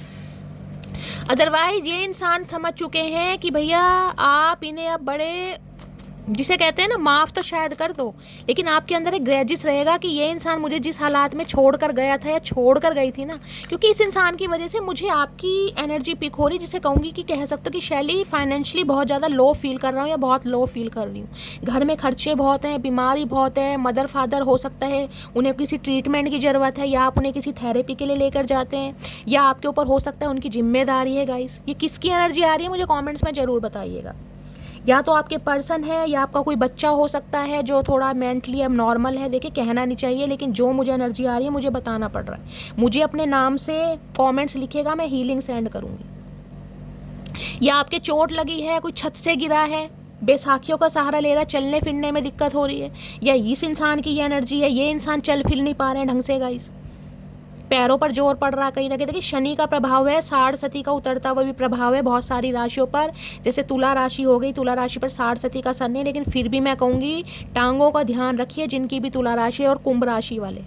अदरवाइज ये इंसान समझ चुके हैं कि भैया आप इन्हें अब बड़े, जिसे कहते हैं ना, माफ़ तो शायद कर दो, लेकिन आपके अंदर एक ग्रजेस रहेगा कि ये इंसान मुझे जिस हालात में छोड़ कर गया था या छोड़ कर गई थी ना, क्योंकि इस इंसान की वजह से मुझे आपकी एनर्जी पिक हो रही, जिसे कहूँगी कि कह सकते हो कि शैली फाइनेंशियली बहुत ज़्यादा लो फील कर रहा हूँ या बहुत लो फील कर रही हूँ। घर में खर्चे बहुत हैं, बीमारी बहुत है, मदर फादर हो सकता है उन्हें किसी ट्रीटमेंट की ज़रूरत है, या आप उन्हें किसी थेरेपी के लिए लेकर जाते हैं, या आपके ऊपर हो सकता है उनकी जिम्मेदारी है। गाइस ये किसकी एनर्जी आ रही है मुझे कॉमेंट्स में ज़रूर बताइएगा। या तो आपके पर्सन है, या आपका कोई बच्चा हो सकता है जो थोड़ा मेंटली अब नॉर्मल है। देखिए कहना नहीं चाहिए, लेकिन जो मुझे एनर्जी आ रही है मुझे बताना पड़ रहा है। मुझे अपने नाम से कमेंट्स लिखेगा, मैं हीलिंग सेंड करूँगी। या आपके चोट लगी है, कोई छत से गिरा है, बैसाखियों का सहारा ले रहा है, चलने फिरने में दिक्कत हो रही है, या इस इंसान की ये एनर्जी है, ये इंसान चल फिर नहीं पा रहे हैं ढंग से गाइस, पैरों पर जोर पड़ रहा है कहीं ना कहीं। देखिए शनि का प्रभाव है, साढ़ सती का उतरता हुआ भी प्रभाव है बहुत सारी राशियों पर। जैसे तुला राशि हो गई, तुला राशि पर साढ़ सती का सन है, लेकिन फिर भी मैं कहूँगी टांगों का ध्यान रखिए जिनकी भी तुला राशि है, और कुंभ राशि वाले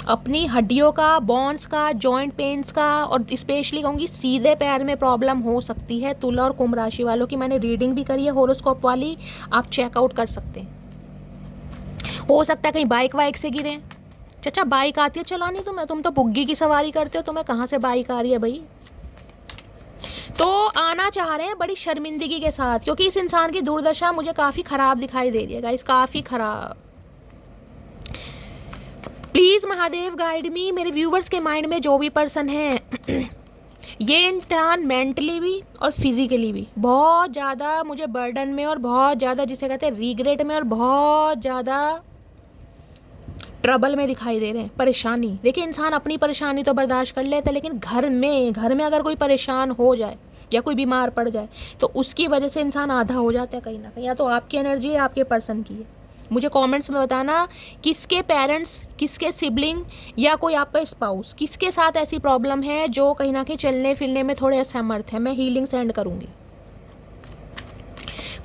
अपनी हड्डियों का, बोन्स का, जॉइंट पेन्स का, और स्पेशली कहूँगी सीधे पैर में प्रॉब्लम हो सकती है तुला और कुंभ राशि वालों की। मैंने रीडिंग भी करी है होरोस्कोप वाली, आप चेकआउट कर सकते हैं। हो सकता है कहीं बाइक वाइक से गिरे। चाचा बाइक आती है चलानी तुम्हें? तुम तो बुग्गी की सवारी करते हो, तुम्हें कहाँ से बाइक आ रही है भाई? तो आना चाह रहे हैं बड़ी शर्मिंदगी के साथ, क्योंकि इस इंसान की दुर्दशा मुझे काफ़ी ख़राब दिखाई दे रही है गाइस, काफ़ी ख़राब। प्लीज़ महादेव गाइड मी। मेरे व्यूवर्स के माइंड में जो भी पर्सन है ये इंसान मेंटली भी और फिजिकली भी बहुत ज़्यादा मुझे बर्डन में, और बहुत ज़्यादा जिसे कहते हैं रिग्रेट में, और बहुत ज़्यादा ट्रबल में दिखाई दे रहे हैं, परेशानी। देखिए इंसान अपनी परेशानी तो बर्दाश्त कर लेता है, लेकिन घर में अगर कोई परेशान हो जाए या कोई बीमार पड़ जाए तो उसकी वजह से इंसान आधा हो जाता है कहीं ना कहीं। या तो आपकी एनर्जी है, आपके पर्सन की है। मुझे कमेंट्स में बताना किसके पेरेंट्स, किसके सिबलिंग, या कोई आपका स्पाउस, किसके साथ ऐसी प्रॉब्लम है जो कहीं ना कहीं चलने फिरने में थोड़े असमर्थ है। मैं हीलिंग सेंड करूँगी।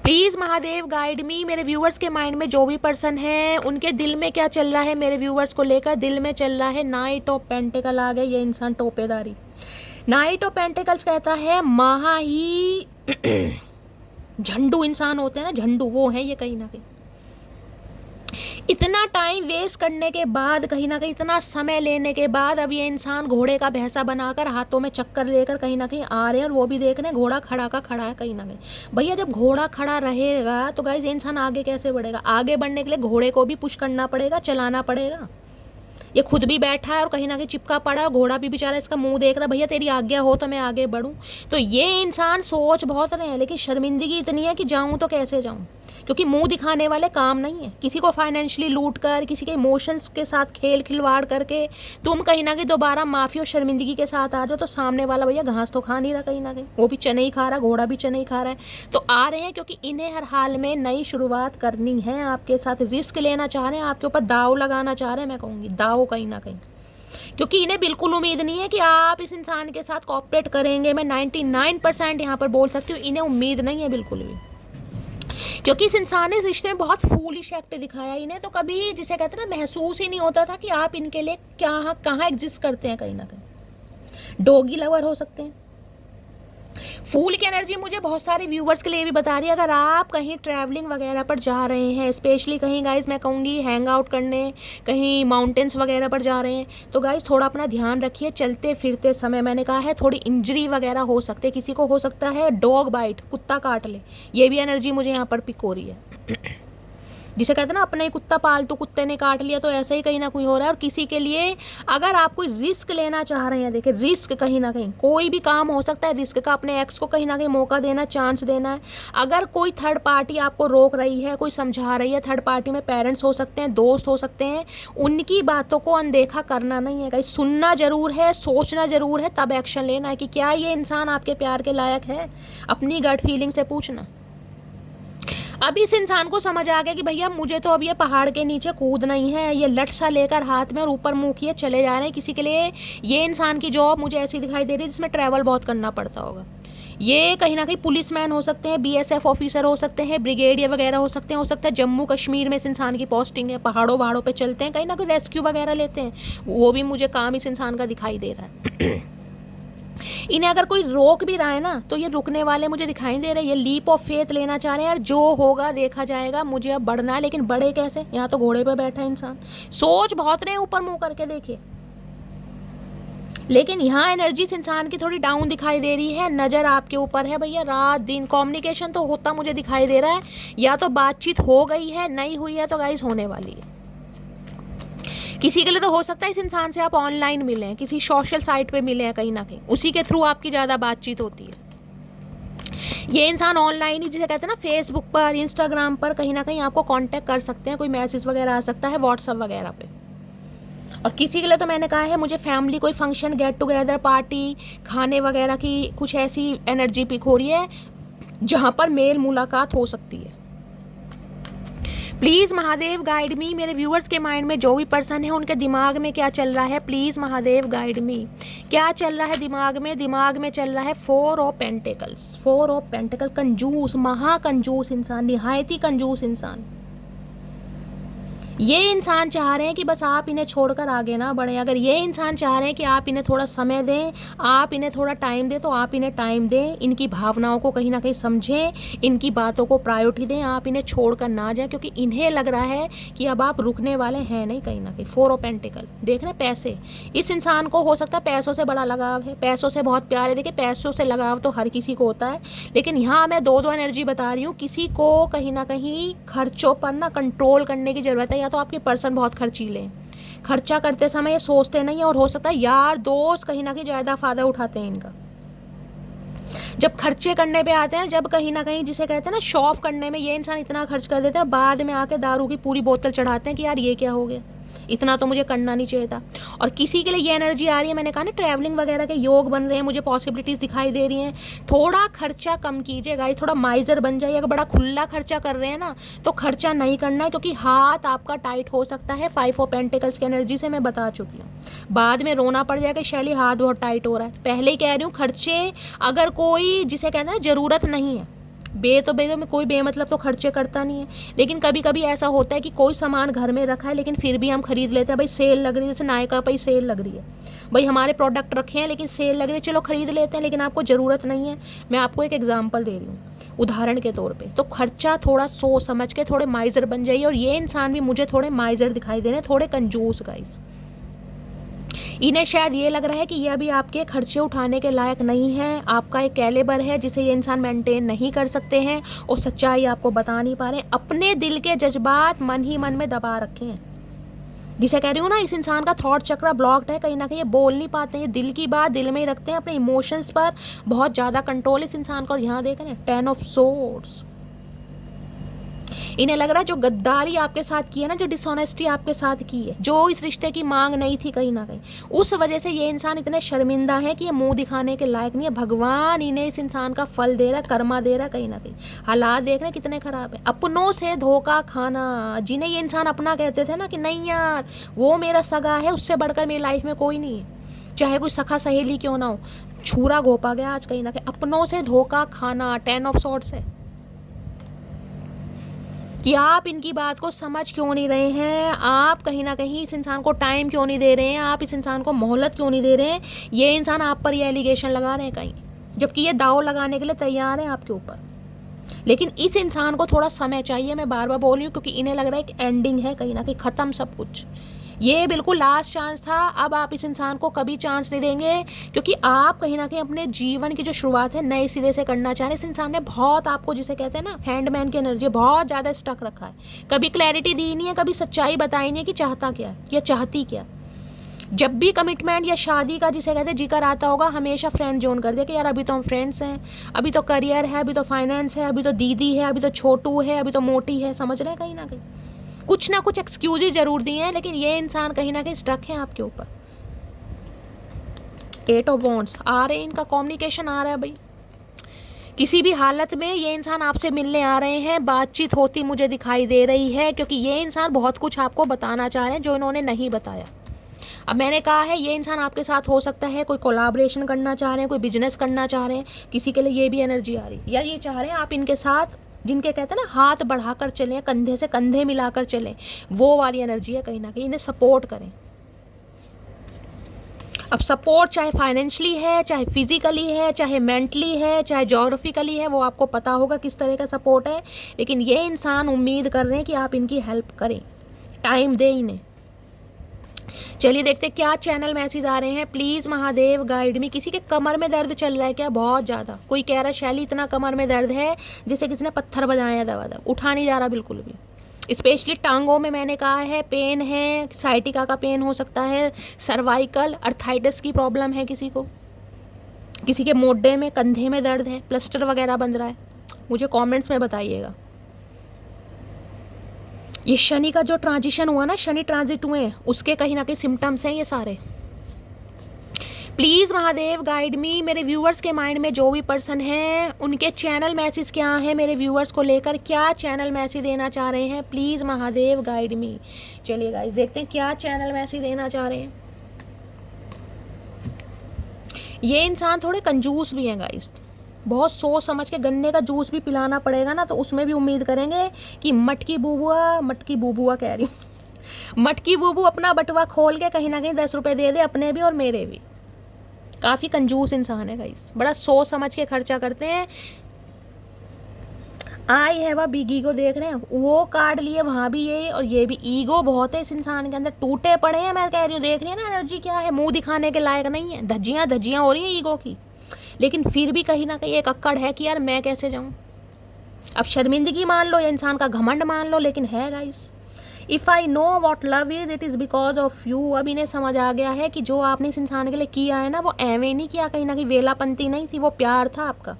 प्लीज़ महादेव गाइड मी। मेरे व्यूवर्स के माइंड में जो भी पर्सन है उनके दिल में क्या चल रहा है मेरे व्यूवर्स को लेकर। दिल में चल रहा है नाइट ऑफ पेंटिकल आ गए, ये इंसान टोपेदारी। नाइट ऑफ पेंटिकल्स कहता है महा ही झंडू इंसान होते हैं ना, झंडू, वो है ये कहीं ना कहीं। इतना टाइम वेस्ट करने के बाद, कहीं ना कहीं इतना समय लेने के बाद, अब ये इंसान घोड़े का भैंसा बनाकर हाथों में चक्कर लेकर कहीं ना कहीं आ रहे हैं, और वो भी देख रहे हैं घोड़ा खड़ा का खड़ा है कहीं ना कहीं। भैया जब घोड़ा खड़ा रहेगा तो गाइस ये इंसान आगे कैसे बढ़ेगा? आगे बढ़ने के लिए घोड़े को भी पुश करना पड़ेगा, चलाना पड़ेगा। ये खुद भी बैठा है और कहीं ना कहीं चिपका पड़ा है, घोड़ा भी बेचारा इसका मुंह देख रहा है, भैया तेरी आज्ञा हो तो मैं आगे बढ़ूं। तो ये इंसान सोच बहुत रहे हैं, लेकिन शर्मिंदगी इतनी है कि जाऊं तो कैसे जाऊं, क्योंकि मुंह दिखाने वाले काम नहीं है। किसी को फाइनेंशियली लूट कर, किसी के इमोशंस के साथ खेल खिलवाड़ करके तुम कहीं ना कहीं दोबारा माफी और शर्मिंदगी के साथ आ जाओ, तो सामने वाला भैया घास तो खा नहीं रहा, कहीं ना कहीं वो भी चने ही खा रहा, घोड़ा भी चने ही खा रहा है। तो आ रहे हैं क्योंकि इन्हें हर हाल में नई शुरुआत करनी है, आपके साथ रिस्क लेना चाह रहे हैं, आपके ऊपर दाव लगाना चाह रहे हैं, मैं कहूँगी दाव कहीं ना कहीं, क्योंकि इन्हें बिल्कुल उम्मीद नहीं है कि आप इस इंसान के साथ कोऑपरेट करेंगे। मैं 99% यहाँ पर बोल सकती हूँ, इन्हें उम्मीद नहीं है बिल्कुल भी, क्योंकि इस इंसान ने इस रिश्ते में बहुत फूलिश एक्ट दिखाया। इन्हें तो कभी, जिसे कहते हैं ना, महसूस ही नहीं होता था कि आप इनके लिए क्या कहाँ एग्जिस्ट करते हैं। कहीं ना कहीं डॉगी लवर हो सकते हैं। फूल की एनर्जी मुझे बहुत सारे व्यूवर्स के लिए भी बता रही है, अगर आप कहीं ट्रैवलिंग वगैरह पर जा रहे हैं, स्पेशली कहीं गाइज मैं कहूँगी हैंग आउट करने, कहीं माउंटेन्स वगैरह पर जा रहे हैं, तो गाइज थोड़ा अपना ध्यान रखिए। चलते फिरते समय मैंने कहा है थोड़ी इंजरी वगैरह हो सकती है, किसी को हो सकता है डॉग बाइट, कुत्ता काट ले, ये भी एनर्जी मुझे यहाँ पर पिक हो रही है। जिसे कहते हैं ना, अपने ही कुत्ता पालतू कुत्ते ने काट लिया, तो ऐसे ही कहीं ना कोई हो रहा है। और किसी के लिए अगर आप कोई रिस्क लेना चाह रहे हैं, देखिए रिस्क कहीं ना कहीं कोई भी काम हो सकता है रिस्क का, अपने एक्स को कहीं ना कहीं मौका देना, चांस देना है। अगर कोई थर्ड पार्टी आपको रोक रही है, कोई समझा रही है, थर्ड पार्टी में पेरेंट्स हो सकते हैं, दोस्त हो सकते हैं, उनकी बातों को अनदेखा करना नहीं है, कहीं सुनना जरूर है, सोचना जरूर है, तब एक्शन लेना है कि क्या ये इंसान आपके प्यार के लायक है। अपनी गट फीलिंग से पूछना। अब इस इंसान को समझ आ गया कि भैया मुझे तो अब ये पहाड़ के नीचे कूदना ही है, ये लट सा लेकर हाथ में और ऊपर मुंह किए चले जा रहे हैं। किसी के लिए ये इंसान की जॉब मुझे ऐसी दिखाई दे रही है जिसमें ट्रैवल बहुत करना पड़ता होगा। ये कहीं ना कहीं पुलिसमैन हो सकते हैं, BSF ऑफिसर हो सकते हैं, ब्रिगेडियर वगैरह हो सकते हैं, हो सकता है जम्मू कश्मीर में इस इंसान की पोस्टिंग है, पहाड़ों वहाड़ों पे चलते हैं, कहीं ना कहीं रेस्क्यू वगैरह लेते हैं, वो भी मुझे काम इस इंसान का दिखाई दे रहा है। इन्हें अगर कोई रोक भी रहा है ना, तो ये रुकने वाले मुझे दिखाई दे रहे हैं, ये लीप ऑफ फेथ लेना चाह रहे हैं, यार जो होगा देखा जाएगा, मुझे अब बढ़ना है। लेकिन बढ़े कैसे, यहाँ तो घोड़े पे बैठा है इंसान, सोच बहुत रहे, ऊपर मुंह करके देखिए। लेकिन यहाँ एनर्जी इस इंसान की थोड़ी डाउन दिखाई दे रही है, नज़र आपके ऊपर है भैया, रात दिन कम्युनिकेशन तो होता मुझे दिखाई दे रहा है, या तो बातचीत हो गई है, नहीं हुई है तो गाइस होने वाली है। किसी के लिए तो हो सकता है इस इंसान से आप ऑनलाइन मिले हैं, किसी सोशल साइट पे मिले हैं, कहीं ना कहीं उसी के थ्रू आपकी ज़्यादा बातचीत होती है। ये इंसान ऑनलाइन ही, जिसे कहते हैं ना, फेसबुक पर, इंस्टाग्राम पर कहीं ना कहीं आपको कांटेक्ट कर सकते हैं, कोई मैसेज वगैरह आ सकता है व्हाट्सएप वगैरह पे। और किसी के लिए तो मैंने कहा है मुझे फैमिली कोई फंक्शन, गेट टुगेदर, पार्टी, खाने वगैरह की कुछ ऐसी एनर्जी पिक हो रही है जहाँ पर मेल मुलाकात हो सकती है। प्लीज़ महादेव गाइड मी। मेरे व्यूअर्स के माइंड में जो भी पर्सन है उनके दिमाग में क्या चल रहा है, प्लीज़ महादेव गाइड मी। क्या चल रहा है दिमाग में? दिमाग में चल रहा है 4 ऑफ पेंटिकल्स। 4 ऑफ पेंटिकल, कंजूस, महाकंजूस इंसान, निहायत ही कंजूस इंसान। ये इंसान चाह रहे हैं कि बस आप इन्हें छोड़कर आगे ना बढ़ें। अगर ये इंसान चाह रहे हैं कि आप इन्हें थोड़ा समय दें, आप इन्हें थोड़ा टाइम दें, तो आप इन्हें टाइम दें, इनकी भावनाओं को कहीं ना कहीं समझें, इनकी बातों को प्रायोरिटी दें, आप इन्हें छोड़कर ना जाएं, क्योंकि इन्हें लग रहा है कि अब आप रुकने वाले हैं नहीं कहीं ना कहीं। 4 ऑफ पेंटिकल देख रहे हैं, पैसे। इस इंसान को हो सकता है पैसों से बड़ा लगाव है, पैसों से बहुत प्यार है। देखिए पैसों से लगाव तो हर किसी को होता है, लेकिन यहाँ मैं 2 एनर्जी बता रही हूँ। किसी को कहीं ना कहीं खर्चों पर ना कंट्रोल करने की ज़रूरत है, या तो आपके पर्सन बहुत खर्चीले हैं, खर्चा करते समय ये सोचते नहीं है, और हो सकता है यार दोस्त कहीं ना कहीं ज़्यादा फायदा उठाते हैं इनका। जब खर्चे करने पे आते हैं, जब कहीं ना कहीं जिसे कहते हैं ना शॉप करने में, ये इंसान इतना खर्च कर देते हैं, बाद में आके दारू की पूरी बोतल चढ़ाते हैं कि यार ये क्या हो गया, इतना तो मुझे करना नहीं चाहिए था। और किसी के लिए ये एनर्जी आ रही है, मैंने कहा ना ट्रैवलिंग वगैरह के योग बन रहे हैं, मुझे पॉसिबिलिटीज़ दिखाई दे रही हैं। थोड़ा खर्चा कम कीजिए गाइस, थोड़ा माइजर बन जाइए। अगर बड़ा खुला खर्चा कर रहे हैं ना, तो खर्चा नहीं करना है, क्योंकि हाथ आपका टाइट हो सकता है। 5 ऑफ पेंटिकल्स की एनर्जी से मैं बता चुकी हूँ, बाद में रोना पड़ जाएगा शैली हाथ बहुत टाइट हो रहा है। पहले ही कह रही हूँ, खर्चे अगर कोई जिसे कहते हैं ना ज़रूरत नहीं है, में कोई बेमतलब तो खर्चे करता नहीं है। लेकिन कभी कभी ऐसा होता है कि कोई सामान घर में रखा है, लेकिन फिर भी हम खरीद लेते हैं, भाई सेल लग रही है, जैसे नायका पर सेल लग रही है, भाई हमारे प्रोडक्ट रखे हैं लेकिन सेल लग रही है, चलो खरीद लेते हैं, लेकिन आपको ज़रूरत नहीं है। मैं आपको एक एग्जांपल दे रही हूँ उदाहरण के तौर पे। तो खर्चा थोड़ा सोच समझ के, थोड़े माइजर बन जाइए। और ये इंसान भी मुझे थोड़े माइजर दिखाई दे रहे हैं, थोड़े कंजूस गाइस। इन्हें शायद ये लग रहा है कि ये अभी आपके खर्चे उठाने के लायक नहीं है, आपका एक कैलिबर है जिसे ये इंसान मेंटेन नहीं कर सकते हैं, और सच्चाई आपको बता नहीं पा रहे हैं। अपने दिल के जज्बात मन ही मन में दबा रखे हैं। जिसे कह रही हूँ ना, इस इंसान का थॉट चक्र ब्लॉक्ड है, कहीं ना कहीं ये बोल नहीं पाते हैं, दिल की बात दिल में ही रखते हैं, अपने इमोशंस पर बहुत ज़्यादा कंट्रोल इस इंसान को। और यहाँ देख रहे हैं 10 ऑफ सोर्ड्स, इन्हें लग रहा है जो गद्दारी आपके साथ की है ना, जो डिसऑनेस्टी आपके साथ की है, जो इस रिश्ते की मांग नहीं थी कहीं ना कहीं, उस वजह से ये इंसान इतने शर्मिंदा है कि ये मुंह दिखाने के लायक नहीं है। भगवान इन्हें इस इंसान का फल दे रहा है, कर्मा दे रहा है कहीं ना कहीं। हालात देख रहे हैं कितने खराब है। अपनों से धोखा खाना, जिन्हें ये इंसान अपना कहते थे ना कि नहीं यार वो मेरा सगा है, उससे बढ़कर मेरी लाइफ में कोई नहीं है, चाहे कोई सखा सहेली क्यों ना हो, छूरा घोपा गया आज कहीं ना कहीं। अपनों से धोखा खाना 10 ऑफ सॉर्ड्स है कि आप इनकी बात को समझ क्यों नहीं रहे हैं, आप कहीं ना कहीं इस इंसान को टाइम क्यों नहीं दे रहे हैं, आप इस इंसान को मोहलत क्यों नहीं दे रहे हैं। ये इंसान आप पर ये एलिगेशन लगा रहे हैं कहीं, जबकि ये दाव लगाने के लिए तैयार है आपके ऊपर। लेकिन इस इंसान को थोड़ा समय चाहिए, मैं बार बार बोल रही हूँ, क्योंकि इन्हें लग रहा है कि एंडिंग है कहीं ना कहीं, ख़त्म सब कुछ, ये बिल्कुल लास्ट चांस था। अब आप इस इंसान को कभी चांस नहीं देंगे, क्योंकि आप कहीं ना कहीं अपने जीवन की जो शुरुआत है नए सिरे से करना चाह रहे हैं। इस इंसान ने बहुत आपको, जिसे कहते हैं ना हैंडमैन की एनर्जी, बहुत ज़्यादा स्टक रखा है, कभी क्लैरिटी दी नहीं है, कभी सच्चाई बताई नहीं है कि चाहता क्या है या चाहती क्या। जब भी कमिटमेंट या शादी का जिसे कहते हैं जिक्र आता होगा, हमेशा फ्रेंड जोन कर दिया कि यार अभी तो हम फ्रेंड्स हैं, अभी तो करियर है, अभी तो फाइनेंस है, अभी तो दीदी है, अभी तो छोटू है, अभी तो मोटी है, समझ रहे हैं कहीं ना कहीं कुछ ना कुछ एक्सक्यूज जरूर दिए हैं। लेकिन ये इंसान कहीं ना कहीं स्टक है आपके ऊपर। 8 ऑफ वॉन्ड्स आ रहे हैं, इनका कम्युनिकेशन आ रहा है भाई, किसी भी हालत में ये इंसान आपसे मिलने आ रहे हैं, बातचीत होती मुझे दिखाई दे रही है, क्योंकि ये इंसान बहुत कुछ आपको बताना चाह रहे हैं जो इन्होंने नहीं बताया। अब मैंने कहा है ये इंसान आपके साथ हो सकता है कोई कोलैबोरेशन करना चाह रहे हैं, कोई बिजनेस करना चाह रहे हैं, किसी के लिए ये भी एनर्जी आ रही, या ये चाह रहे हैं आप इनके साथ, जिनके कहते हैं ना हाथ बढ़ाकर चलें, कंधे से कंधे मिलाकर चलें, वो वाली एनर्जी है कहीं ना कहीं, इन्हें सपोर्ट करें। अब सपोर्ट चाहे फाइनेंशियली है, चाहे फिजिकली है, चाहे मेंटली है, चाहे जोग्राफिकली है, वो आपको पता होगा किस तरह का सपोर्ट है। लेकिन ये इंसान उम्मीद कर रहे हैं कि आप इनकी हेल्प करें, टाइम दें इन्हें। चलिए देखते क्या चैनल मैसेज आ रहे हैं। प्लीज़ महादेव गाइड मी। किसी के कमर में दर्द चल रहा है क्या? बहुत ज़्यादा। कोई कह रहा है शैली इतना कमर में दर्द है जैसे किसी ने पत्थर बजाया है, दबा दब उठा नहीं जा रहा बिल्कुल भी। स्पेशली टांगों में मैंने कहा है पेन है, साइटिका का पेन हो सकता है, सर्वाइकल अर्थाइटिस की प्रॉब्लम है किसी को, किसी के मोढे में कंधे में दर्द है, प्लास्टर वगैरह बन रहा है, मुझे कमेंट्स में बताइएगा। ये शनि का जो ट्रांजिशन हुआ ना, शनि ट्रांजिट हुए, उसके कहीं ना कहीं सिम्टम्स हैं ये सारे। प्लीज़ महादेव गाइड मी। मेरे व्यूअर्स के माइंड में जो भी पर्सन हैं उनके चैनल मैसेज क्या है, मेरे व्यूअर्स को लेकर क्या चैनल मैसेज देना चाह रहे हैं, प्लीज़ महादेव गाइड मी। चलिए गाइस देखते हैं क्या चैनल मैसेज देना चाह रहे हैं। ये इंसान थोड़े कंजूस भी हैं गाइस, बहुत सोच समझ के, गन्ने का जूस भी पिलाना पड़ेगा ना तो उसमें भी उम्मीद करेंगे कि मटकी बूबुआ कह रही हूँ मटकी बूबू अपना बटुआ खोल के कहीं ना कहीं 10 रुपये दे दे, अपने भी और मेरे भी। काफ़ी कंजूस इंसान है गाइस, बड़ा सोच समझ के खर्चा करते हैं। आई है वह बिग ईगो, देख रहे हैं वो कार्ड लिए, वहाँ भी ये और ये भी, ईगो बहुत है इस इंसान के अंदर, टूटे पड़े हैं। मैं कह रही हूँ, देख रही है ना एनर्जी क्या है, मुंह दिखाने के लायक नहीं है, धज्जियाँ हो रही हैं ईगो की। लेकिन फिर भी कहीं ना कहीं एक अक्कड़ है कि यार मैं कैसे जाऊँ। अब शर्मिंदगी मान लो या इंसान का घमंड मान लो, लेकिन है guys. If I know what love is, it is because of you. अब इन्हें समझ आ गया है कि जो आपने इस इंसान के लिए किया है ना, वो एवे नहीं किया, कहीं ना कहीं वेलापंती नहीं थी, वो प्यार था आपका।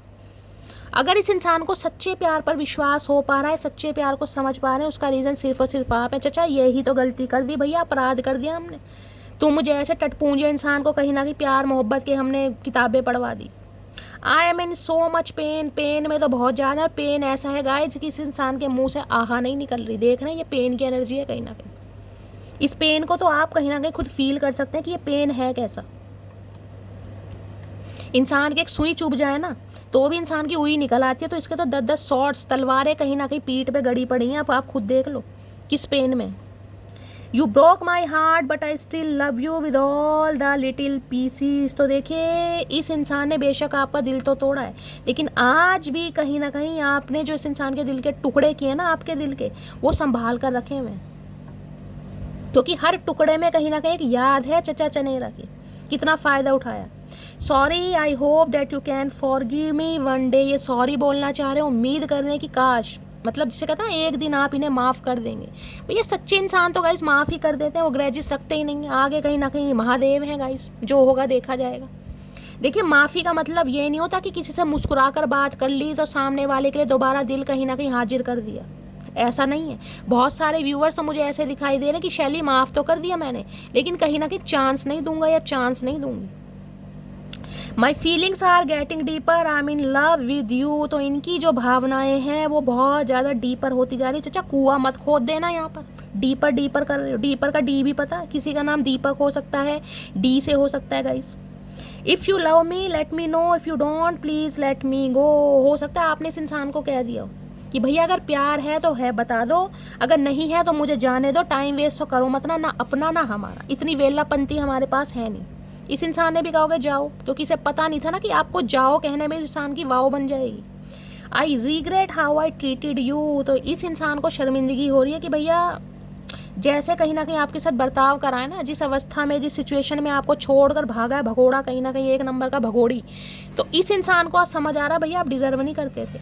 अगर इस इंसान को सच्चे प्यार पर विश्वास हो पा रहा है, सच्चे प्यार को समझ पा रहे हैं, उसका रीज़न सिर्फ और सिर्फ आप हैं। चाचा यही तो गलती कर दी भैया, अपराध कर दिया हमने। तुम मुझे ऐसे टटपूंजे इंसान को कहीं ना कहीं प्यार मोहब्बत के हमने किताबें पढ़वा दी। I am in so much pain, pain में तो बहुत ज़्यादा, और पेन ऐसा है गाइस कि इस इंसान के मुंह से आहा नहीं निकल रही। देख रहे हैं ये पेन की एनर्जी है कहीं ना कहीं। इस पेन को तो आप कहीं ना कहीं खुद फील कर सकते हैं कि ये पेन है कैसा। इंसान की एक सुई चुभ जाए ना तो भी इंसान की उई निकल आती है, तो इसके तो 10-10 शॉर्ट्स तलवारें कहीं ना कहीं पीठ पे गड़ी पड़ी हैं। आप खुद देख लो किस पेन में। You broke my heart but I still love you with all the little pieces. तो देखिए इस इंसान ने बेशक आपका दिल तो तोड़ा है, लेकिन आज भी कहीं ना कहीं आपने जो इस इंसान के दिल के टुकड़े किए ना, आपके दिल के, वो संभाल कर रखे हुए, क्योंकि हर टुकड़े में कहीं ना कहीं एक याद है चचा चनेरा की, कितना फ़ायदा उठाया। Sorry, I hope that you can forgive me one day. ये सॉरी बोलना चाह रहे हैं, उम्मीद कर रहे हैं कि काश मतलब जिसे कहते हैं ना एक दिन आप इन्हें माफ़ कर देंगे। भैया सच्चे इंसान तो गाइस माफ़ ही कर देते हैं, वो ग्रजेस रखते ही नहीं है। आगे कहीं ना कहीं महादेव हैं गाइस, जो होगा देखा जाएगा। देखिए माफ़ी का मतलब ये नहीं होता कि किसी से मुस्कुरा कर बात कर ली तो सामने वाले के लिए दोबारा दिल कहीं ना कहीं हाजिर कर दिया, ऐसा नहीं है। बहुत सारे व्यूअर्स तो मुझे ऐसे दिखाई दे रहे हैं कि शैली माफ़ तो कर दिया मैंने, लेकिन कहीं ना कहीं चांस नहीं दूंगा या चांस नहीं दूंगी। My feelings are getting deeper, I am in love with you. तो इनकी जो भावनाएं हैं वो बहुत ज़्यादा डीपर होती जा रही है। चाचा कुआं मत खोद देना यहाँ पर, डीपर डीपर कर रहे हो। डीपर का डी भी पता है, किसी का नाम दीपक हो सकता है, डी से हो सकता है guys. If you love me let me know, if you don't please let me go. हो सकता है आपने इस इंसान को कह दिया हो कि भैया अगर प्यार है तो है बता दो, अगर नहीं है तो मुझे जाने दो, टाइम वेस्ट तो करो मत ना अपना ना हमारा, इतनी वेलापंती हमारे पास है नहीं। इस इंसान ने भी कहोगे जाओ, क्योंकि इसे पता नहीं था ना कि आपको जाओ कहने में इस इंसान की वाव बन जाएगी। I regret how I treated you. तो इस इंसान को शर्मिंदगी हो रही है कि भैया जैसे कहीं ना कहीं आपके साथ बर्ताव कराए ना, जिस अवस्था में जिस सिचुएशन में आपको छोड़कर भागा है भगोड़ा, कहीं ना कहीं एक नंबर का भगोड़ी, तो इस इंसान को आज समझ आ रहा भैया आप डिजर्व नहीं करते थे।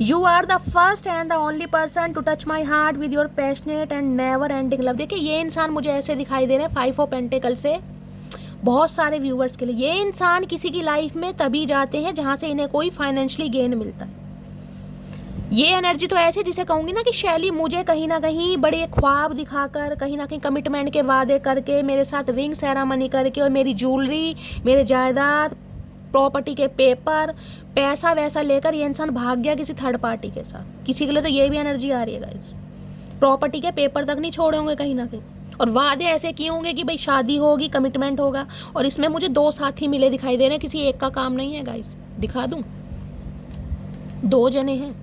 You are the first and the only person to touch my heart with your passionate and never ending love. देखिए ये इंसान मुझे ऐसे दिखाई दे रहे हैं 5 ऑफ पेंटिकल से बहुत सारे व्यूवर्स के लिए। ये इंसान किसी की लाइफ में तभी जाते हैं जहां से इन्हें कोई फाइनेंशियली गेन मिलता है। ये एनर्जी तो ऐसी जिसे कहूंगी ना कि शैली मुझे कहीं ना कहीं बड़े ख्वाब दिखाकर, कहीं ना कहीं कमिटमेंट के वादे करके, मेरे साथ रिंग सेरेमनी करके और मेरी ज्वेलरी, मेरे जायदाद, प्रॉपर्टी के पेपर, पैसा वैसा लेकर ये इंसान भाग गया किसी थर्ड पार्टी के साथ। किसी के लिए तो ये भी एनर्जी आ रही है गाइस, प्रॉपर्टी के पेपर तक नहीं छोड़े होंगे कहीं ना कहीं, और वादे ऐसे किए होंगे कि भाई शादी होगी, कमिटमेंट होगा। और इसमें मुझे 2 साथी मिले दिखाई दे रहे हैं, किसी एक का काम नहीं है गाइस। दिखा दूं, 2 जने हैं।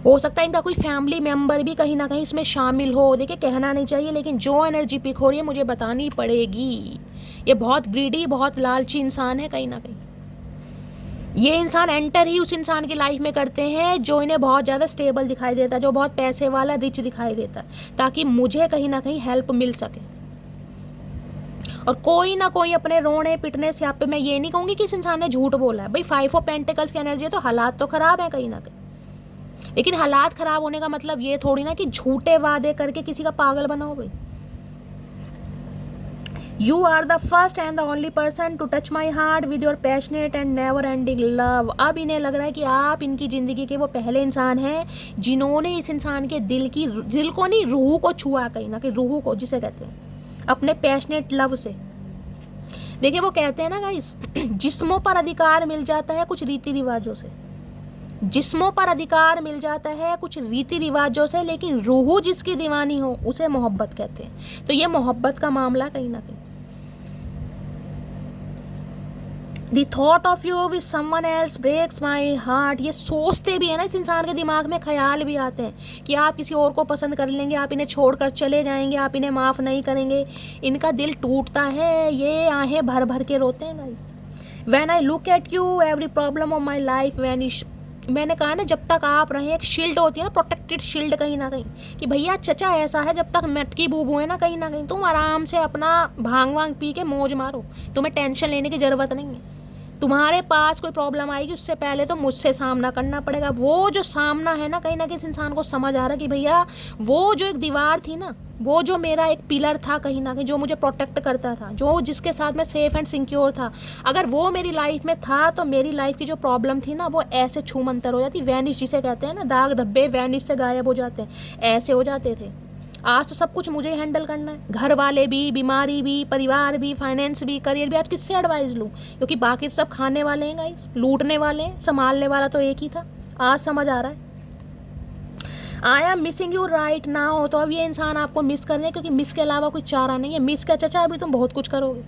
हो सकता है इनका कोई फैमिली मेंबर भी कहीं ना कहीं इसमें शामिल हो। देखिए कहना नहीं चाहिए, लेकिन जो एनर्जी पिक हो रही है मुझे बतानी पड़ेगी। ये बहुत ग्रीडी, बहुत लालची इंसान है कहीं ना कहीं। ये इंसान एंटर ही उस इंसान की लाइफ में करते हैं जो इन्हें बहुत ज़्यादा स्टेबल दिखाई देता है, जो बहुत पैसे वाला, रिच दिखाई देता है, ताकि मुझे कहीं ना कहीं हेल्प मिल सके। और कोई ना कोई अपने रोने पिटने से आप पे, मैं ये नहीं कहूँगी कि इस इंसान ने झूठ बोला है। भाई 5 ऑफ पेंटिकल्स की एनर्जी है तो हालात तो ख़राब है कहीं ना कहीं, लेकिन हालात ख़राब होने का मतलब ये थोड़ी ना कि झूठे वादे करके किसी का पागल बनाओ। भाई you are the first and the only person to touch my heart with your passionate and never ending love. अब इन्हें लग रहा है कि आप इनकी ज़िंदगी के वो पहले इंसान हैं जिन्होंने इस इंसान के दिल को नहीं, रूह को छुआ, कहीं ना कहीं रूह को जिसे कहते हैं, अपने पैशनेट लव से। देखिए वो कहते हैं ना गाइस, जिस्मों पर अधिकार मिल जाता है कुछ रीति रिवाजों से, जिस्मों पर अधिकार मिल जाता है कुछ रीति रिवाजों से, लेकिन रूह जिसकी दीवानी हो उसे मोहब्बत कहते हैं। तो ये मोहब्बत का मामला कहीं ना कहीं। The thought of you with someone else breaks my heart। ये सोचते भी है ना, इस इंसान के दिमाग में ख्याल भी आते हैं कि आप किसी और को पसंद कर लेंगे, आप इन्हें छोड़कर चले जाएंगे, आप इन्हें माफ़ नहीं करेंगे। इनका दिल टूटता है, ये आहें भर भर के रोते हैं guys. When I look at you every problem of my life vanish। मैंने कहा ना, जब तक आप रहे, एक शील्ड होती है ना, प्रोटेक्टेड शील्ड कहीं ना कहीं, कि भैया चचा ऐसा है, जब तक मटकी बूबू है ना कहीं ना कहीं, तुम आराम से अपना भांग वांग पी के मौज मारो, तुम्हें टेंशन लेने की ज़रूरत नहीं है। तुम्हारे पास कोई प्रॉब्लम आएगी उससे पहले तो मुझसे सामना करना पड़ेगा। वो जो सामना है ना, कहीं ना कहीं इस इंसान को समझ आ रहा है कि भैया वो जो एक दीवार थी ना, वो जो मेरा एक पिलर था कहीं ना कहीं, जो मुझे प्रोटेक्ट करता था, जो जिसके साथ मैं सेफ एंड सिक्योर था, अगर वो मेरी लाइफ में था तो मेरी लाइफ की जो प्रॉब्लम थी ना वो ऐसे छूमंतर हो जाती, वैनिश जिसे कहते हैं ना, दाग धब्बे वैनिश से गायब हो जाते हैं, ऐसे हो जाते थे। आज तो सब कुछ मुझे हैंडल करना है, घर वाले भी, बीमारी भी, परिवार भी, फाइनेंस भी, करियर भी। आज किससे एडवाइस लूँ, क्योंकि बाकी तो सब खाने वाले हैं गाइस, लूटने वाले हैं, संभालने वाला तो एक ही था। आज समझ आ रहा है। I am missing you right now. तो अब ये इंसान आपको मिस कर रहे हैं, क्योंकि मिस के अलावा कोई चारा नहीं है। मिस का चचा अभी तुम बहुत कुछ करोगे।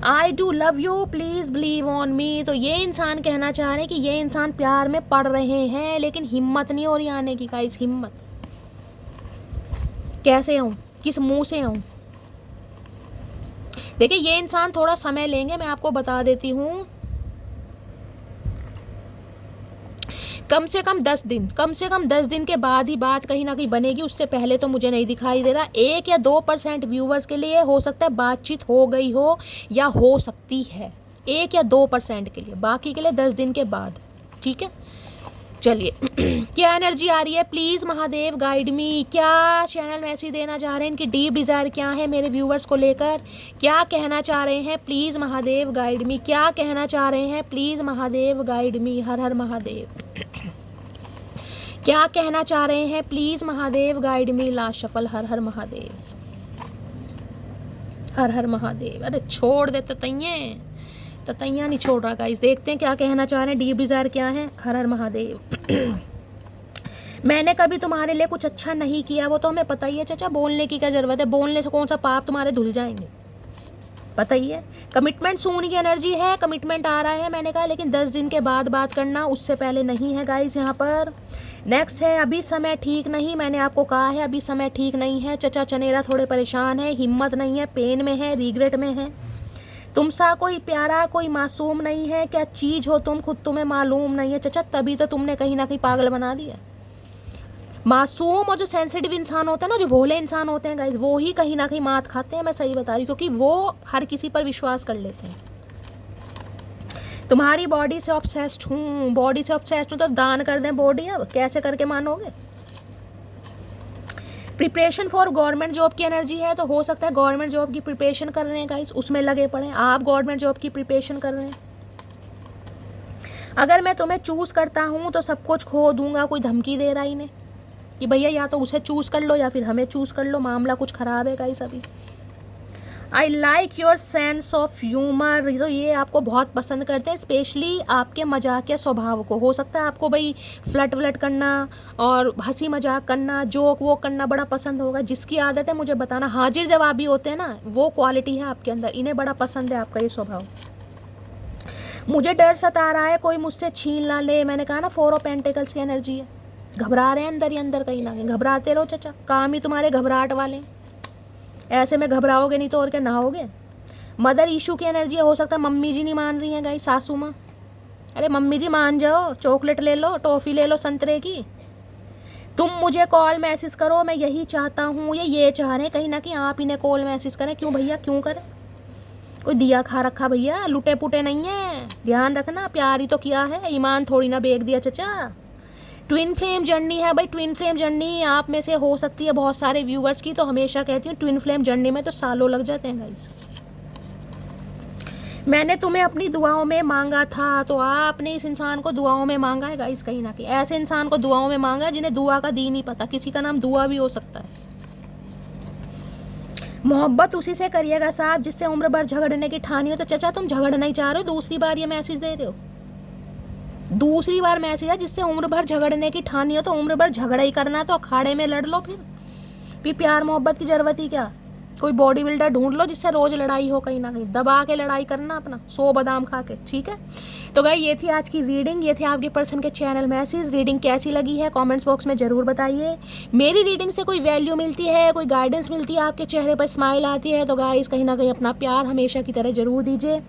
I do love you please believe on me. तो ये इंसान कहना चाह रहे हैं कि ये इंसान प्यार में पड़ रहे हैं, लेकिन हिम्मत नहीं हो रही आने की गाइस, हिम्मत। कैसे आऊँ, किस मुंह से आऊँ। देखिए ये इंसान थोड़ा समय लेंगे, मैं आपको बता देती हूँ, कम से कम 10 दिन, कम से कम 10 दिन के बाद ही बात कहीं ना कहीं बनेगी। उससे पहले तो मुझे नहीं दिखाई दे रहा। 1 या 2% व्यूवर्स के लिए हो सकता है बातचीत हो गई हो, या हो सकती है 1 या 2% के लिए, बाकी के लिए 10 दिन के बाद, ठीक है। चलिए क्या एनर्जी आ रही है, प्लीज़ महादेव गाइड मी। क्या चैनल मैसेज देना चाह रहे हैं, इनकी डीप डिज़ायर क्या है मेरे व्यूवर्स को लेकर, क्या कहना चाह रहे हैं, प्लीज़ महादेव गाइड मी। क्या कहना चाह रहे हैं, प्लीज़ महादेव गाइड मी। हर हर महादेव। क्या कहना चाह रहे हैं, please Mahadev guide me. Last shuffle. हर हर महादेव, हर हर महादेव। अरे छोड़ दे ततैया नहीं छोड़ रहा गाइस। देखते हैं क्या कहना चाह रहे हैं, डीप डिज़ायर क्या है। हर हर महादेव। मैंने कभी तुम्हारे लिए कुछ अच्छा नहीं किया, वो तो हमें पता ही है चाचा, बोलने की क्या ज़रूरत है, बोलने से कौन सा पाप तुम्हारे धुल जाएंगे, पता ही है। कमिटमेंट सून की एनर्जी है, कमिटमेंट आ रहा है मैंने कहा, लेकिन 10 दिन के बाद बात करना, उससे पहले नहीं है गाइस यहाँ पर। नेक्स्ट है अभी समय ठीक नहीं, मैंने आपको कहा है अभी समय ठीक नहीं है। चचा चनेरा थोड़े परेशान है, हिम्मत नहीं है, पेन में है, रिग्रेट में है। तुम सा कोई प्यारा कोई मासूम नहीं है, क्या चीज़ हो तुम खुद तुम्हें मालूम नहीं है। चचा तभी तो तुमने कहीं ना कहीं पागल बना दिया। मासूम और जो सेंसिटिव इंसान होता है ना, जो भोले इंसान होते हैं गाइस, वो ही कहीं ना कहीं मात खाते हैं, मैं सही बता रही हूँ, क्योंकि वो हर किसी पर विश्वास कर लेते हैं। तुम्हारी बॉडी से ऑब्सेस्ड हूँ, बॉडी से ऑब्सेस्ड हूँ, तो दान कर दें बॉडी, अब कैसे करके मानोगे। प्रिपरेशन फॉर गवर्नमेंट जॉब की एनर्जी है, तो हो सकता है गवर्नमेंट जॉब की प्रिपरेशन कर रहे हैं गाइस, उसमें लगे पड़े आप, गवर्नमेंट जॉब की प्रिपरेशन कर रहे हैं। अगर मैं तुम्हें चूज़ करता हूँ तो सब कुछ खो दूंगा, कोई धमकी दे रहा ही नहीं कि भैया या तो उसे चूज़ कर लो या फिर हमें चूज़ कर लो, मामला कुछ ख़राब है गाइस अभी। I like your sense of humour, तो ये आपको बहुत पसंद करते हैं, स्पेशली आपके मजाकिया स्वभाव को। हो सकता है आपको भाई फ्लट व्लट करना और हंसी मजाक करना, जोक वो करना बड़ा पसंद होगा। जिसकी आदत है मुझे बताना, हाजिर जवाबी होते हैं ना, वो क्वालिटी है आपके अंदर, इन्हें बड़ा पसंद है आपका ये स्वभाव। मुझे डर सता रहा है कोई मुझसे छीन ना ले, मैंने कहा ना 4 ऑफ पेंटिकल्स की एनर्जी है। घबरा रहे हैं अंदर ही अंदर, कहीं ना कहीं घबराते रहो चचा, काम ही तुम्हारे घबराहट वाले। ऐसे में घबराओगे नहीं तो और क्या नहाओगे। मदर इशू की एनर्जी हो सकता है मम्मी जी नहीं मान रही हैं गाइस, सासू माँ। अरे मम्मी जी मान जाओ, चॉकलेट ले लो, टॉफ़ी ले लो संतरे की। तुम मुझे कॉल मैसेज करो, मैं यही चाहता हूँ, ये चाह रहे हैं कहीं ना कहीं आप इन्हें कॉल मैसेज करें। क्यों भैया, क्यों करें, कोई दिया खा रखा भैया, लुटे पुटे नहीं है, ध्यान रखना, प्यार ही तो किया है, ईमान थोड़ी ना बेच दिया चचा। ट्विन फ्लेम जर्नी है भाई, ट्विन फ्लेम जर्नी आप में से हो सकती है बहुत सारे व्यूवर्स की, तो हमेशा कहती हूँ ट्विन फ्लेम जर्नी में तो सालों लग जाते हैं गाइस। मैंने तुम्हें अपनी दुआओं में मांगा था, तो आपने इस इंसान को दुआओं में मांगा है गाइस, कहीं ना कहीं ऐसे इंसान को दुआओं में मांगा है जिन्हें दुआ का दी नहीं पता, किसी का नाम दुआ भी हो सकता है। मोहब्बत उसी से करिएगा साहब जिससे उम्र भर झगड़ने की ठानी हो। तो चचा तुम झगड़ना ही चाह रहे हो, दूसरी बार ये मैसेज दे रहे हो, दूसरी बार मैसेज है जिससे उम्र भर झगड़ने की ठानी हो, तो उम्र भर झगड़ा ही करना, तो अखाड़े में लड़ लो फिर प्यार मोहब्बत की जरूरत ही क्या। कोई बॉडी बिल्डर ढूंढ लो जिससे रोज लड़ाई हो, कहीं ना कहीं दबा के लड़ाई करना अपना 100 बादाम खा के, ठीक है। तो गाइस ये थी आज की रीडिंग, ये थे आपके पर्सन के चैनल मैसेज। रीडिंग कैसी लगी है कमेंट्स बॉक्स में ज़रूर बताइए। मेरी रीडिंग से कोई वैल्यू मिलती है, कोई गाइडेंस मिलती है, आपके चेहरे पर स्माइल आती है, तो गाइस कहीं ना कहीं अपना प्यार हमेशा की तरह ज़रूर दीजिए।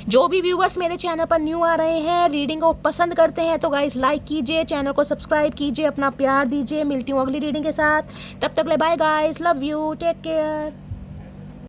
जो भी व्यूवर्स मेरे चैनल पर न्यू आ रहे हैं, रीडिंग को पसंद करते हैं, तो गाइस लाइक कीजिए, चैनल को सब्सक्राइब कीजिए, अपना प्यार दीजिए। मिलती हूँ अगली रीडिंग के साथ, तब तक ले bye guys, love you, take care.